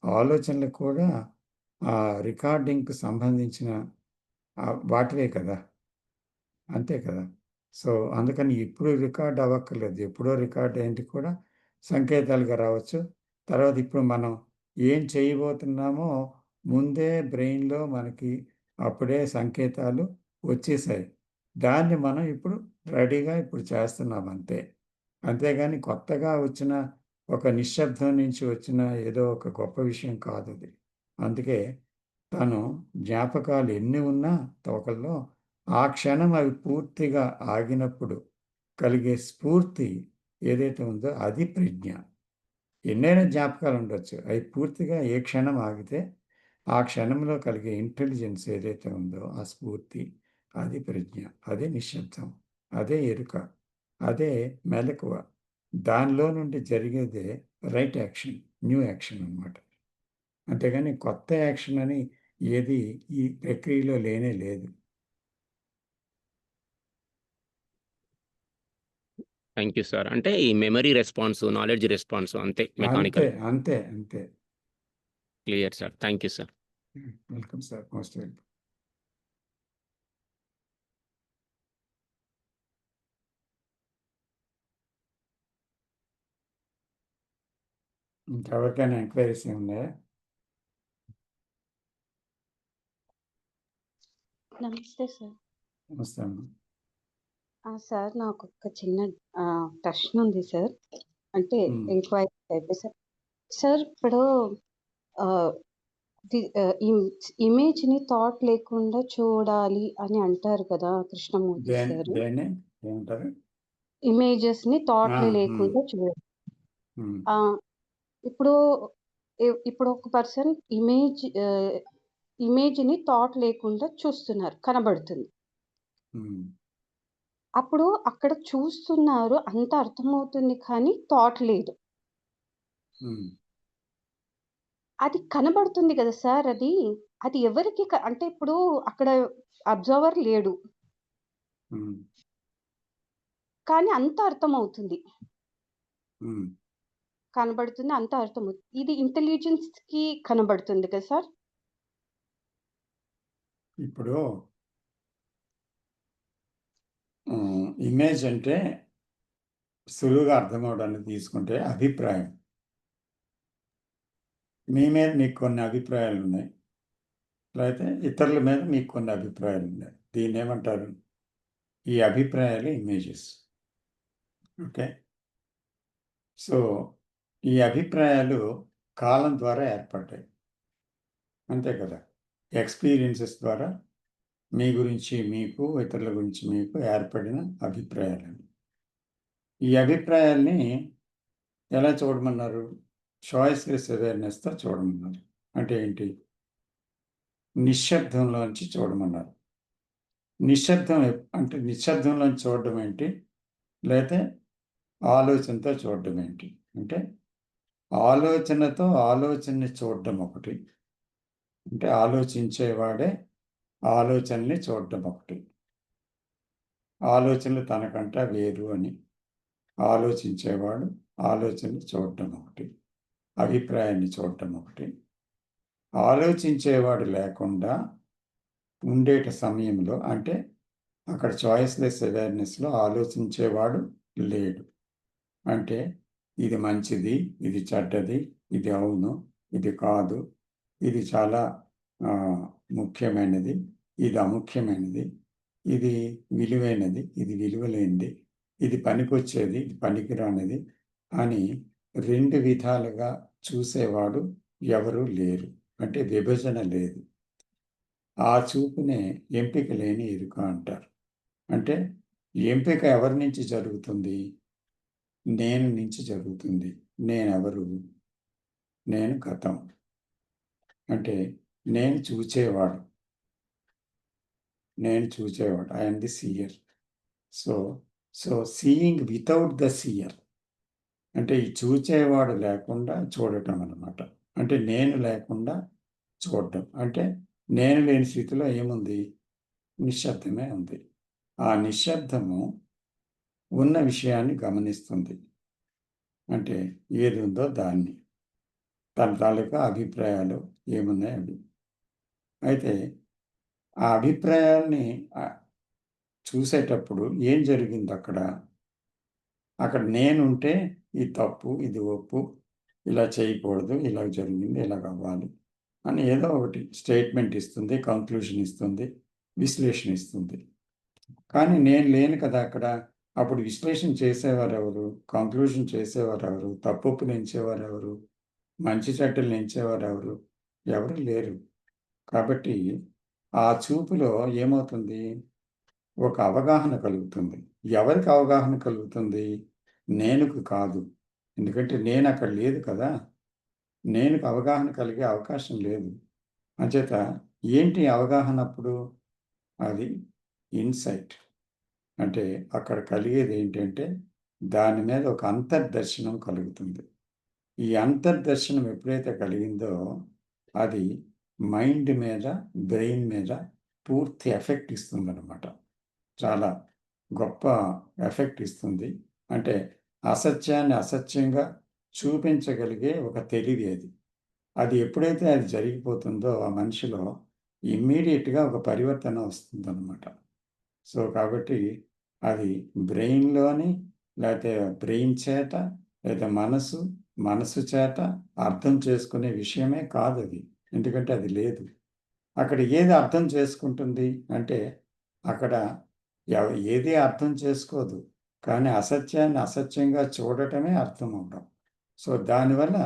ఆలోచనలు కూడా రికార్డింగ్‌కి సంబంధించిన వాటివే కదా! అంతే కదా! సో, అందుకని ఇప్పుడు రికార్డ్ అవ్వక్కర్లేదు. ఎప్పుడో రికార్డ్ అయింది కూడా సంకేతాలుగా రావచ్చు. తర్వాత ఇప్పుడు మనం ఏం చేయబోతున్నామో ముందే బ్రెయిన్‌లో మనకి అప్పుడే సంకేతాలు వచ్చేసాయి. దాన్ని మనం ఇప్పుడు రెడీగా ఇప్పుడు చేస్తున్నాం అంతే. అంతేగాని కొత్తగా వచ్చిన ఒక నిశ్శబ్దం నుంచి వచ్చిన ఏదో ఒక గొప్ప విషయం కాదది. అందుకే తను జ్ఞాపకాలు ఎన్ని ఉన్నా తోకల్లో ఆ క్షణం అవి పూర్తిగా ఆగినప్పుడు కలిగే స్ఫూర్తి ఏదైతే ఉందో అది ప్రజ్ఞ. ఎన్నైనా జ్ఞాపకాలు ఉండొచ్చు. అవి పూర్తిగా ఏ క్షణం ఆగితే ఆ క్షణంలో కలిగే ఇంటెలిజెన్స్ ఏదైతే ఉందో ఆ స్ఫూర్తి అది ప్రజ్ఞ. అదే నిశ్శబ్దం. అదే ఎరుక. అదే మెలకువ. దానిలో నుండి జరిగేదే రైట్ యాక్షన్. న్యూ యాక్షన్ అన్నమాట. అంతేగాని కొత్త యాక్షన్ అని ఏది ఈ ప్రక్రియలో లేనే లేదు. Thank you sir. అంటే ఈ మెమరీ రెస్పాన్స్, నాలెడ్జ్ రెస్పాన్స్ అంతే అంతే. మెకానికల్. అంతే. అంతే. Clear sir. Thank you sir. Welcome sir. Most welcome. ఇంకెవరికైనా ఎంక్వైరీస్ ఏమున్నాయా? నమస్తే సార్. నమస్తే అమ్మ. సార్ నాకొక చిన్న ప్రశ్న ఉంది సార్. అంటే హ్మ్. ఎంక్వైరీ టైపే సార్. సార్ ఇప్పుడు ఆహ్, ఇమేజ్‌ని థాట్ లేకుండా చూడాలి అని అంటారు కదా! కృష్ణమూర్తి సారు. దేన్ని? ఏమంటారు? ఇమేజెస్‌ని ఆ! థాట్‌లు హ్మ్. లేకుండా చూడాలి. హ్మ్. ఆహ్, ఇప్పుడు ఇప్పుడు ఒక పర్సన్ ఇమేజ్‌ని థాట్ లేకుండా చూస్తున్నారు. కనబడుతుంది. హ్మ్. అప్పుడు అక్కడ చూస్తున్నారు అంతా అర్థమవుతుంది కానీ థాట్ లేదు. హ్మ్. అది కనబడుతుంది గదా సార్ అది. అది ఎవరికి అంటే ఇప్పుడు అక్కడ అబ్జర్వర్ లేడు. హ్మ్. కానీ అంతా అర్థమవుతుంది. హ్మ్. కనబడుతుంది. అంతా అర్థమవుతుంది. ఇది ఇంటెలిజెన్స్‌కి కనబడుతుంది కదా సార్? ఇప్పుడు ఇమేజ్ అంటే సులువుగా అర్థమవడానికి తీసుకుంటే అభిప్రాయం. మీ మీద మీకు కొన్ని అభిప్రాయాలున్నాయి. లేతే ఇతరుల మీద మీకు కొన్ని అభిప్రాయాలున్నాయి. దీన్నేమంటారు? ఈ అభిప్రాయాలు ఇమేజెస్. ఓకే. సో, ఈ అభిప్రాయాలు కాలం ద్వారా ఏర్పడ్డాయి. అంతే కదా! ఎక్స్‌పీరియన్సెస్ ద్వారా మీ గురించి మీకు, ఇతరుల గురించి మీకు ఏర్పడిన అభిప్రాయాలండి. ఈ అభిప్రాయాల్ని ఎలా చూడమన్నారు? చాయిస్‌లెస్ అవేర్‌నెస్‌తో చూడమన్నారు. అంటే ఏంటి? నిశ్శబ్దంలోంచి చూడమన్నారు. నిశ్శబ్దం అంటే నిశ్శబ్దంలోంచి చూడడం ఏంటి? లేతే ఆలోచనతో చూడడం ఏంటి? అంటే ఆలోచనతో ఆలోచనని చూడడం ఒకటి. అంటే ఆలోచించేవాడే ఆలోచనని చూడడం ఒకటి. ఆలోచనలు తనకంట వేరు అని ఆలోచించేవాడు ఆలోచనని చూడడం ఒకటి. అభిప్రాయాన్ని చూడడం ఒకటి. ఆలోచించేవాడు లేకుండా ఉండేటి సమయంలో అంటే అక్కడ చాయిస్‌లెస్ అవేర్‌నెస్‌లో ఆలోచించేవాడు లేడు. అంటే ఇది మంచిది, ఇది చెడ్డది, ఇది అవును, ఇది కాదు, ఇది చాలా ముఖ్యమైనది, ఇది అముఖ్యమైనది, ఇది విలువైనది, ఇది విలువలేనిది, ఇది పనికొచ్చేది, ఇది పనికిరానిది అని 2 విధాలుగా చూసేవాడు ఎవరు లేరు. అంటే విభజన లేదు. ఆ చూపునే ఎంపిక లేని ఎరుక అంటారు. అంటే ఎంపిక ఎవరి నుంచి జరుగుతుంది? నేను నుంచి జరుగుతుంది. నేనెవరు? నేను గతం. అంటే నేను చూచేవాడు. I am the seer. So seeing without the seer. అంటే ఈ చూచేవాడు లేకుండా చూడటం అన్నమాట. అంటే నేను లేకుండా చూడటం. అంటే నేను లేని స్థితిలో ఏముంది? నిశ్శబ్దమే ఉంది. ఆ నిశ్శబ్దము ఉన్న విషయాన్ని గమనిస్తుంది. అంటే ఏది ఉందో దాన్ని. తన తాలూకా అభిప్రాయాలు ఏమున్నాయి అవి. అయితే ఆ అభిప్రాయాల్ని చూసేటప్పుడు ఏం జరిగిందక్కడ? అక్కడ నేనుంటే ఇది తప్పు, ఇది ఒప్పు, ఇలా చేయకూడదు, ఇలా జరిగింది, ఇలాగవ్వాలి అని ఏదో ఒకటి స్టేట్మెంట్ ఇస్తుంది, కంక్లూజన్ ఇస్తుంది, విశ్లేషణ ఇస్తుంది. కానీ నేను లేను కదా అక్కడ. అప్పుడు విశ్లేషణ చేసేవారెవరు? కంక్లూజన్ చేసేవారెవరు? తప్పొప్పులు ఎంచేవారెవరు? మంచి చెడ్డలు ఎంచేవారెవరు? ఎవరు లేరు. కాబట్టి ఆ చూపులో ఏమవుతుంది? ఒక అవగాహన కలుగుతుంది. ఎవరికి అవగాహన కలుగుతుంది? నేనుకు కాదు. ఎందుకంటే నేనక్కడ లేదు కదా! నేనుకు అవగాహన కలిగే అవకాశం లేదు. అంచేత ఏంటి అవగాహన అప్పుడు? అది ఇన్‌సైట్. అంటే అక్కడ కలిగేదేంటంటే దాని మీద ఒక అంతర్దర్శనం కలుగుతుంది. ఈ అంతర్దర్శనం ఎప్పుడైతే కలిగిందో అది మైండ్ మీద, బ్రెయిన్ మీద పూర్తి ఎఫెక్ట్ ఇస్తుందన్నమాట. చాలా గొప్ప ఎఫెక్ట్ ఇస్తుంది. అంటే అసత్యాన్ని అసత్యంగా చూపించగలిగే ఒక తెలివి అది. అది ఎప్పుడైతే అది జరిగిపోతుందో ఆ మనిషిలో ఇమ్మీడియేట్‌గా ఒక పరివర్తన వస్తుందన్నమాట. సో, కాబట్టి అది బ్రెయిన్‌లోని లేతే బ్రెయిన్ చేత లేదా మనసు చేత అర్థం చేసుకునే విషయమే కాదది. ఎందుకంటే అది లేదు. అక్కడ ఏది అర్థం చేసుకుంటుంది అంటే అక్కడ ఏది అర్థం చేసుకోదు. కానీ అసత్యాన్ని అసత్యంగా చూడటమే అర్థం అవ్వడం. సో, దానివల్ల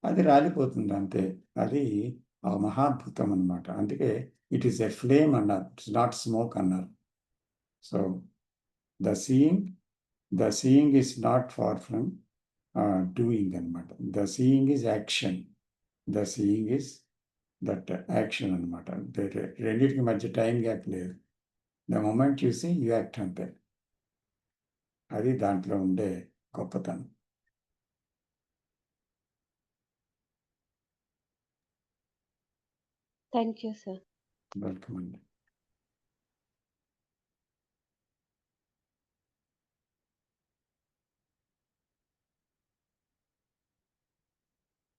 అది రాలిపోతుంది అంతే. అది మహాద్భుతం అన్నమాట. అందుకే ఇట్ ఈస్ ఎ ఫ్లేమ్ అన్నారు. ఇట్స్ నాట్ స్మోక్ అన్నారు. So, the seeing is not far from doing అన్నమాట. The seeing is action. The seeing is that action అన్నమాట. రెండిటికి మధ్య టైమ్ గ్యాప్ లేదు. The moment you see you act అంతే. అది దాంట్లో ఉండే గొప్పతనం. Thank you sir. వెల్కమ్ అండి.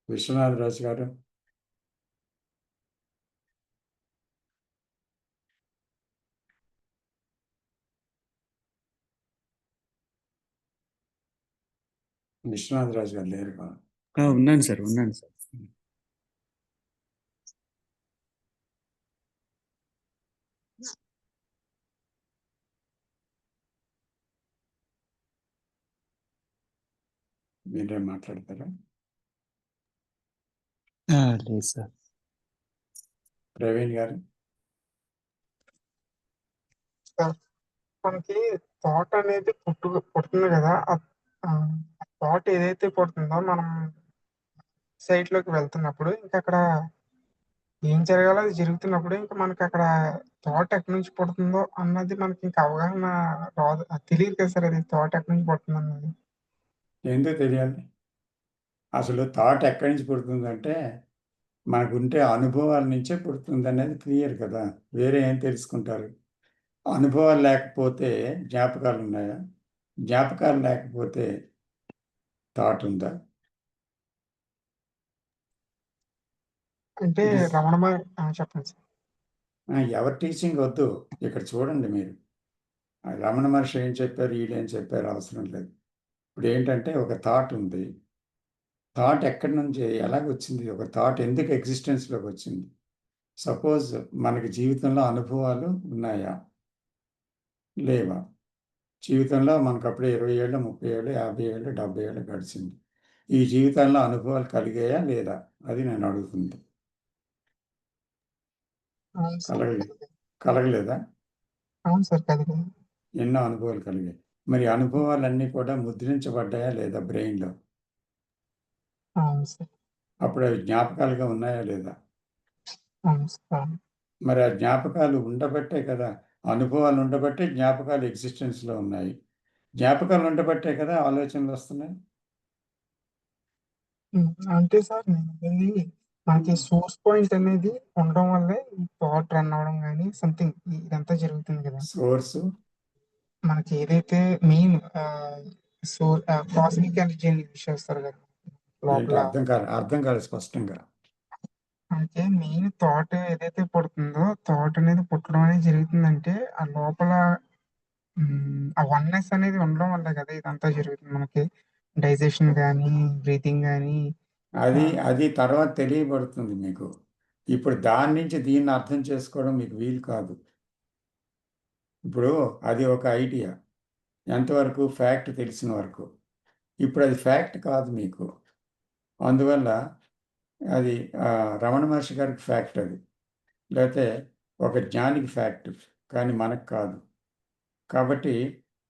విశ్వనాథరాజు గారు. విశ్వనాథరాజు గారు లేరుగా? ఉన్నాను సార్. ఉన్నాను సార్. మీరే మాట్లాడతారా? లేదు సార్. ప్రవీణ్ గారు. మనకి థాట్ అనేది పుడుతుంది కదా, ఆ థాట్ ఏదైతే పుడుతుందో మనం సైట్ లోకి వెళ్తున్నప్పుడు ఇంకా అక్కడ ఏం జరగాలో అది జరుగుతున్నప్పుడు ఇంకా మనకి అక్కడ థాట్ ఎక్కడి నుంచి పుడుతుందో అన్నది మనకి ఇంకా అవగాహన రాదు. అది తెలియదు కదా సార్, అది థాట్ ఎక్కడి నుంచి పుడుతుంది అన్నది. ఎందుకు తెలియాలి? అసలు థాట్ ఎక్కడి నుంచి పుడుతుందంటే మనకుంటే అనుభవాల నుంచే పుడుతుంది అనేది క్లియర్ కదా. వేరే ఏం తెలుసుకుంటారు? అనుభవాలు లేకపోతే జ్ఞాపకాలు ఉన్నాయా? జ్ఞాపకాలు లేకపోతే థాట్ ఉందా? అంటే It is- చెప్పండి సార్. ఎవరి టీచింగ్ వద్దు. ఇక్కడ చూడండి మీరు. రమణ మహర్షి ఏం చెప్పారు, ఈడేం చెప్పారు అవసరం లేదు. ఇప్పుడు ఏంటంటే ఒక థాట్ ఉంది. థాట్ ఎక్కడి నుంచి ఎలాగొచ్చింది? ఒక థాట్ ఎందుకు ఎగ్జిస్టెన్స్లోకి వచ్చింది? సపోజ్ మనకి జీవితంలో అనుభవాలు ఉన్నాయా, లేవా? జీవితంలో మనకు అప్పుడే 20 ఏళ్ళు, 30 ఏళ్ళు, 50 ఏళ్ళు, 70 ఏళ్ళు గడిచింది. ఈ జీవితంలో అనుభవాలు కలిగాయా లేదా? అది నేను అడుగుతుంది. అవును సార్, కలగలేదా? అవును సార్, కలిగి ఎన్నో అనుభవాలు కలిగాయి. మరి అనుభవాలన్నీ కూడా ముద్రించబడ్డాయా లేదా బ్రెయిన్లో? అవును సార్, అప్పుడు అవి జ్ఞాపకాలుగా ఉన్నాయా లేదా? అవును సార్. మరి ఆ జ్ఞాపకాలు ఉండబట్టే కదా, అనుభవాలు ఉండబట్టే జ్ఞాపకాలు ఎగ్జిస్టెన్స్లో ఉన్నాయి. జ్ఞాపకాలు ఉండబట్టే కదా ఆలోచనలు వస్తున్నాయి. అంటే సార్ నేను అనేది మనకి సోర్స్ పాయింట్ అనేది ఉండడం వల్లే ఈ థాట్ రన్ అవ్వడం కానీ సంథింగ్ ఇదంతా జరుగుతుంది కదా. సోర్సు మనకి ఏదైతే మెయిన్ కాస్మిక్ ఎనర్జీ యూజ్ చేస్తారు కదా ఏంటి లోపల, అర్థం కాలేదు స్పష్టంగా. అంటే మెయిన్ థాట్ ఏదైతే పుడుతుందో థాట్ అనేది పుట్టడం అనేది జరుగుతుందంటే ఆ లోపల ఆ వన్నెస్ అనేది ఉండడం వల్ల కదా ఇదంతా జరుగుతుంది. మనకి డైజెషన్ కానీ బ్రీతింగ్ కానీ. అది తర్వాత తెలియబడుతుంది మీకు. ఇప్పుడు దాని నుంచి దీన్ని అర్థం చేసుకోవడం మీకు వీలు కాదు. ఇప్పుడు అది ఒక ఐడియా, ఎంతవరకు ఫ్యాక్ట్ తెలిసిన వరకు. ఇప్పుడు అది ఫ్యాక్ట్ కాదు మీకు. అందువల్ల అది రమణ మహర్షి గారికి ఫ్యాక్ట్ అది, లేకపోతే ఒక జ్ఞానికి ఫ్యాక్ట్, కానీ మనకు కాదు. కాబట్టి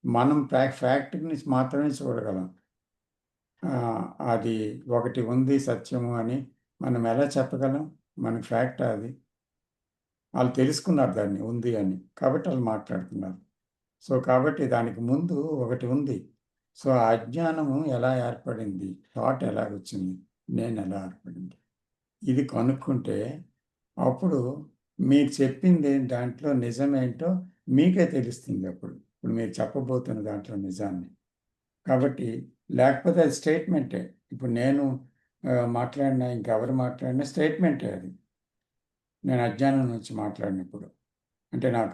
మనం ఫ్యాక్ట్ని మాత్రమే చూడగలం. అది ఒకటి ఉంది సత్యము అని మనం ఎలా చెప్పగలం? మనకి ఫ్యాక్ట్ అది. వాళ్ళు తెలుసుకున్నారు దాన్ని ఉంది అని, కాబట్టి వాళ్ళు మాట్లాడుతున్నారు. సో కాబట్టి దానికి ముందు ఒకటి ఉంది. సో ఆ అజ్ఞానము ఎలా ఏర్పడింది, థాట్ ఎలాగొచ్చింది, నేను ఎలా ఏర్పడింది, ఇది కనుక్కుంటే అప్పుడు మీరు చెప్పింది దాంట్లో నిజమేంటో మీకే తెలుస్తుంది. అప్పుడు మీరు చెప్పబోతున్న దాంట్లో నిజాన్ని. కాబట్టి లేకపోతే అది స్టేట్మెంటే. ఇప్పుడు నేను మాట్లాడినా, ఇంకెవరు మాట్లాడినా స్టేట్మెంటే అది. నేను అజ్ఞానం నుంచి మాట్లాడినప్పుడు అంటే నాకు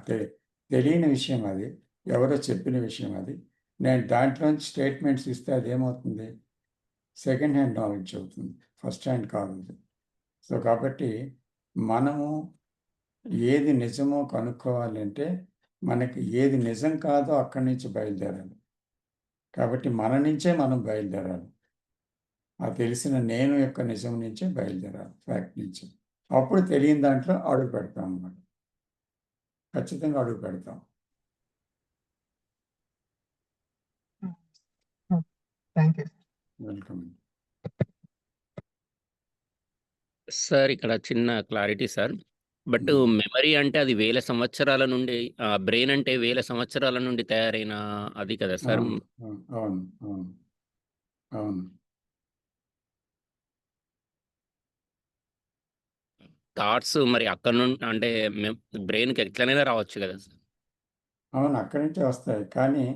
తెలియని విషయం అది, ఎవరో చెప్పిన విషయం అది. నేను దాంట్లోంచి స్టేట్మెంట్స్ ఇస్తే అదేమవుతుంది? సెకండ్ హ్యాండ్ నాలెడ్జ్ అవుతుంది, ఫస్ట్ హ్యాండ్ కాదు అది. సో కాబట్టి మనము ఏది నిజమో కనుక్కోవాలంటే మనకి ఏది నిజం కాదో అక్కడి నుంచి బయలుదేరాలి. కాబట్టి మన నుంచే మనం బయలుదేరాలి. ఆ తెలిసిన నేను యొక్క నిజం నుంచే బయలుదేరాలి, ఫ్యాక్ట్ నుంచి. అప్పుడు తెలియని దాంట్లో అడుగు పెడతాం అన్నమాట. ఖచ్చితంగా అడుగు పెడతాం. Thank you. వెల్కమ్. సార్ ఇక్కడ చిన్న క్లారిటీ సార్. బట్ మెమరీ అంటే అది వేల సంవత్సరాల నుండి బ్రెయిన్ అంటే వేల సంవత్సరాల నుండి తయారైన అది కదా సార్. అవును అవును అవును అవును. థాట్స్ మరి అక్కడ నుండి అంటే బ్రెయిన్కి ఎట్లనైనా రావచ్చు కదా సార్. అవును, అక్కడి నుంచే వస్తాయి. కానీ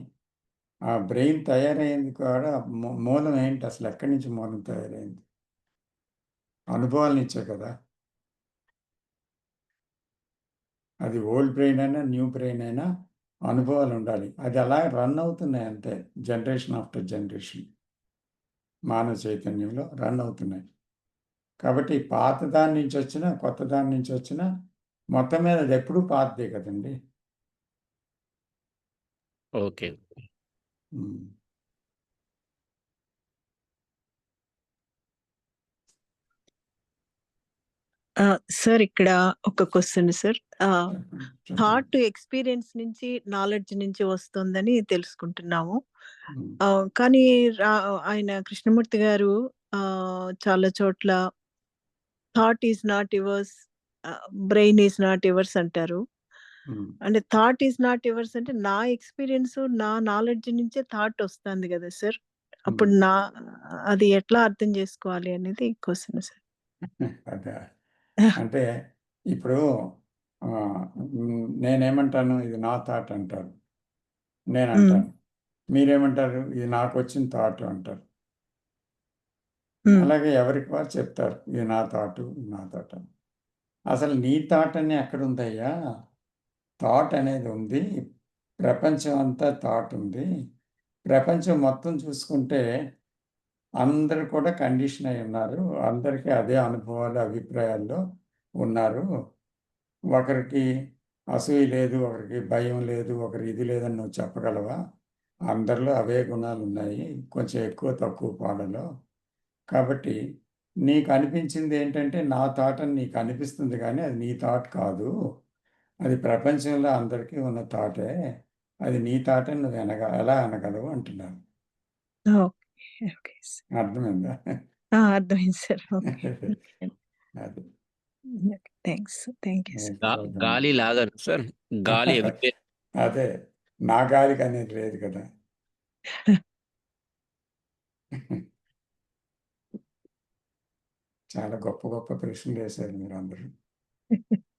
ఆ బ్రెయిన్ తయారైంది కూడా మూలం ఏంటి? అసలు ఎక్కడి నుంచి మూలం తయారైంది? అనుభవాలనిచ్చే కదా! అది ఓల్డ్ బ్రెయిన్ అయినా, న్యూ బ్రెయిన్ అయినా అనుభవాలుండాలి. అది అలా రన్ అవుతున్నాయి అంతే. Generation after generation. మానవ చైతన్యంలో రన్ అవుతున్నాయి. కాబట్టి పాత దాని నుంచొచ్చినా, కొత్త దాని నుంచొచ్చినా మొత్తం మీద అదెప్పుడూ పాతదే కదండీ! ఓకే. హ్మ్. సార్ ఇక్కడ ఒక క్వెషన్ సార్. చెప్పండి. చెప్పండి. థాట్ ఎక్స్‌పీరియన్స్ నుంచి, నాలెడ్జ్ నుంచి వస్తుందని తెలుసుకుంటున్నాము. హ్మ్. కానీ ఆయన కృష్ణమూర్తి గారు చాలా చోట్ల thought is not yours, brain is not yours అంటారు. హ్మ్. అంటే థాట్ ఈస్ నాట్ యువర్స్ అంటే నా ఎక్స్‌పీరియన్స్, నా నాలెడ్జ్ నుంచే థాట్ వస్తుంది గదా సార్! అప్పుడు హ్మ్. అది ఎట్లా అర్థం చేసుకోవాలి అనేది క్వెషన్ సార్. అదా! అంటే ఇప్పుడు నేనేమంటాను, ఇది నా థాట్ అంటారు. హ్మ్. నేనంటాను. మీరేమంటారు? ఇది నాకొచ్చిన థాట్ అంటారు. హ్మ్. అలాగే ఎవరికి వారు చెప్తారు. ఇది నా థాటు, ఇది నా థాట్ అని. అసలు నీ థాట్ అని ఎక్కడుందయ్యా? థాట్ అనేది ఉంది. ప్రపంచం అంతా థాట్ ఉంది. ప్రపంచం మొత్తం చూసుకుంటే అందరూ కూడా కండిషన్ అయి ఉన్నారు. అందరికీ అదే అనుభవాలు, అభిప్రాయాల్లో ఉన్నారు. ఒకరికి అసూయ లేదు, ఒకరికి భయం లేదు, ఒకరికి ఇది లేదని నువ్వు చెప్పగలవా? అందరిలో అవే గుణాలున్నాయి. కొంచెం ఎక్కువ, తక్కువ పాడలో. కాబట్టి నీకు అనిపించింది ఏంటంటే, నా థాట్ అని నీకు అనిపిస్తుంది గానీ, అది నీ థాట్ కాదు. అది ప్రపంచంలో అందరికీ ఉన్న థాటే. అది నీ థాట్ అని నువ్వు ఎలా అనగలవు అంటున్నాను. ఓకే. Okay sir. అర్థమైందా? అర్థమైంది సార్. ఓకే. అది. థాంక్స్. Thank you sir. గాలి లాగరు సార్. గాలి ఎగిరే అదే. నా గాలికనేది లేదు కదా! చాలా గొప్ప గొప్ప ప్రశ్నలేశారు మీరందరూ.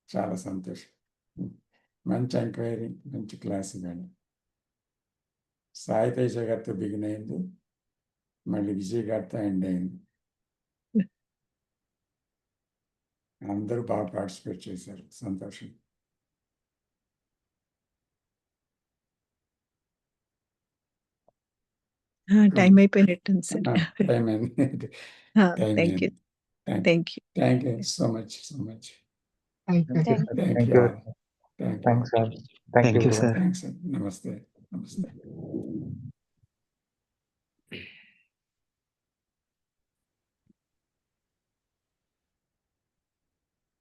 చాలా సంతోషం. మంచి ఎంక్వైరీ, మంచి క్లాస్ ఇవాళ. సాయి తేజ గారితో బిగిన్ అయింది. మళ్ళీ విజయ్ గారితో ఎండ్ అయింది. అందరూ బాగా పార్టిసిపేట్ చేశారు. సంతోషం. టైం అయిపోయినట్టుంది సార్. టైం అయింది. Time thank you. అయింది. Thank you. Thank you. Thank you so much. So much. Thank you. Thank you thank sir. Thank thank you you. All. Thank you. Thanks sir. Thank thank you you everyone. Sir. Thanks. నమస్తే. నమస్తే.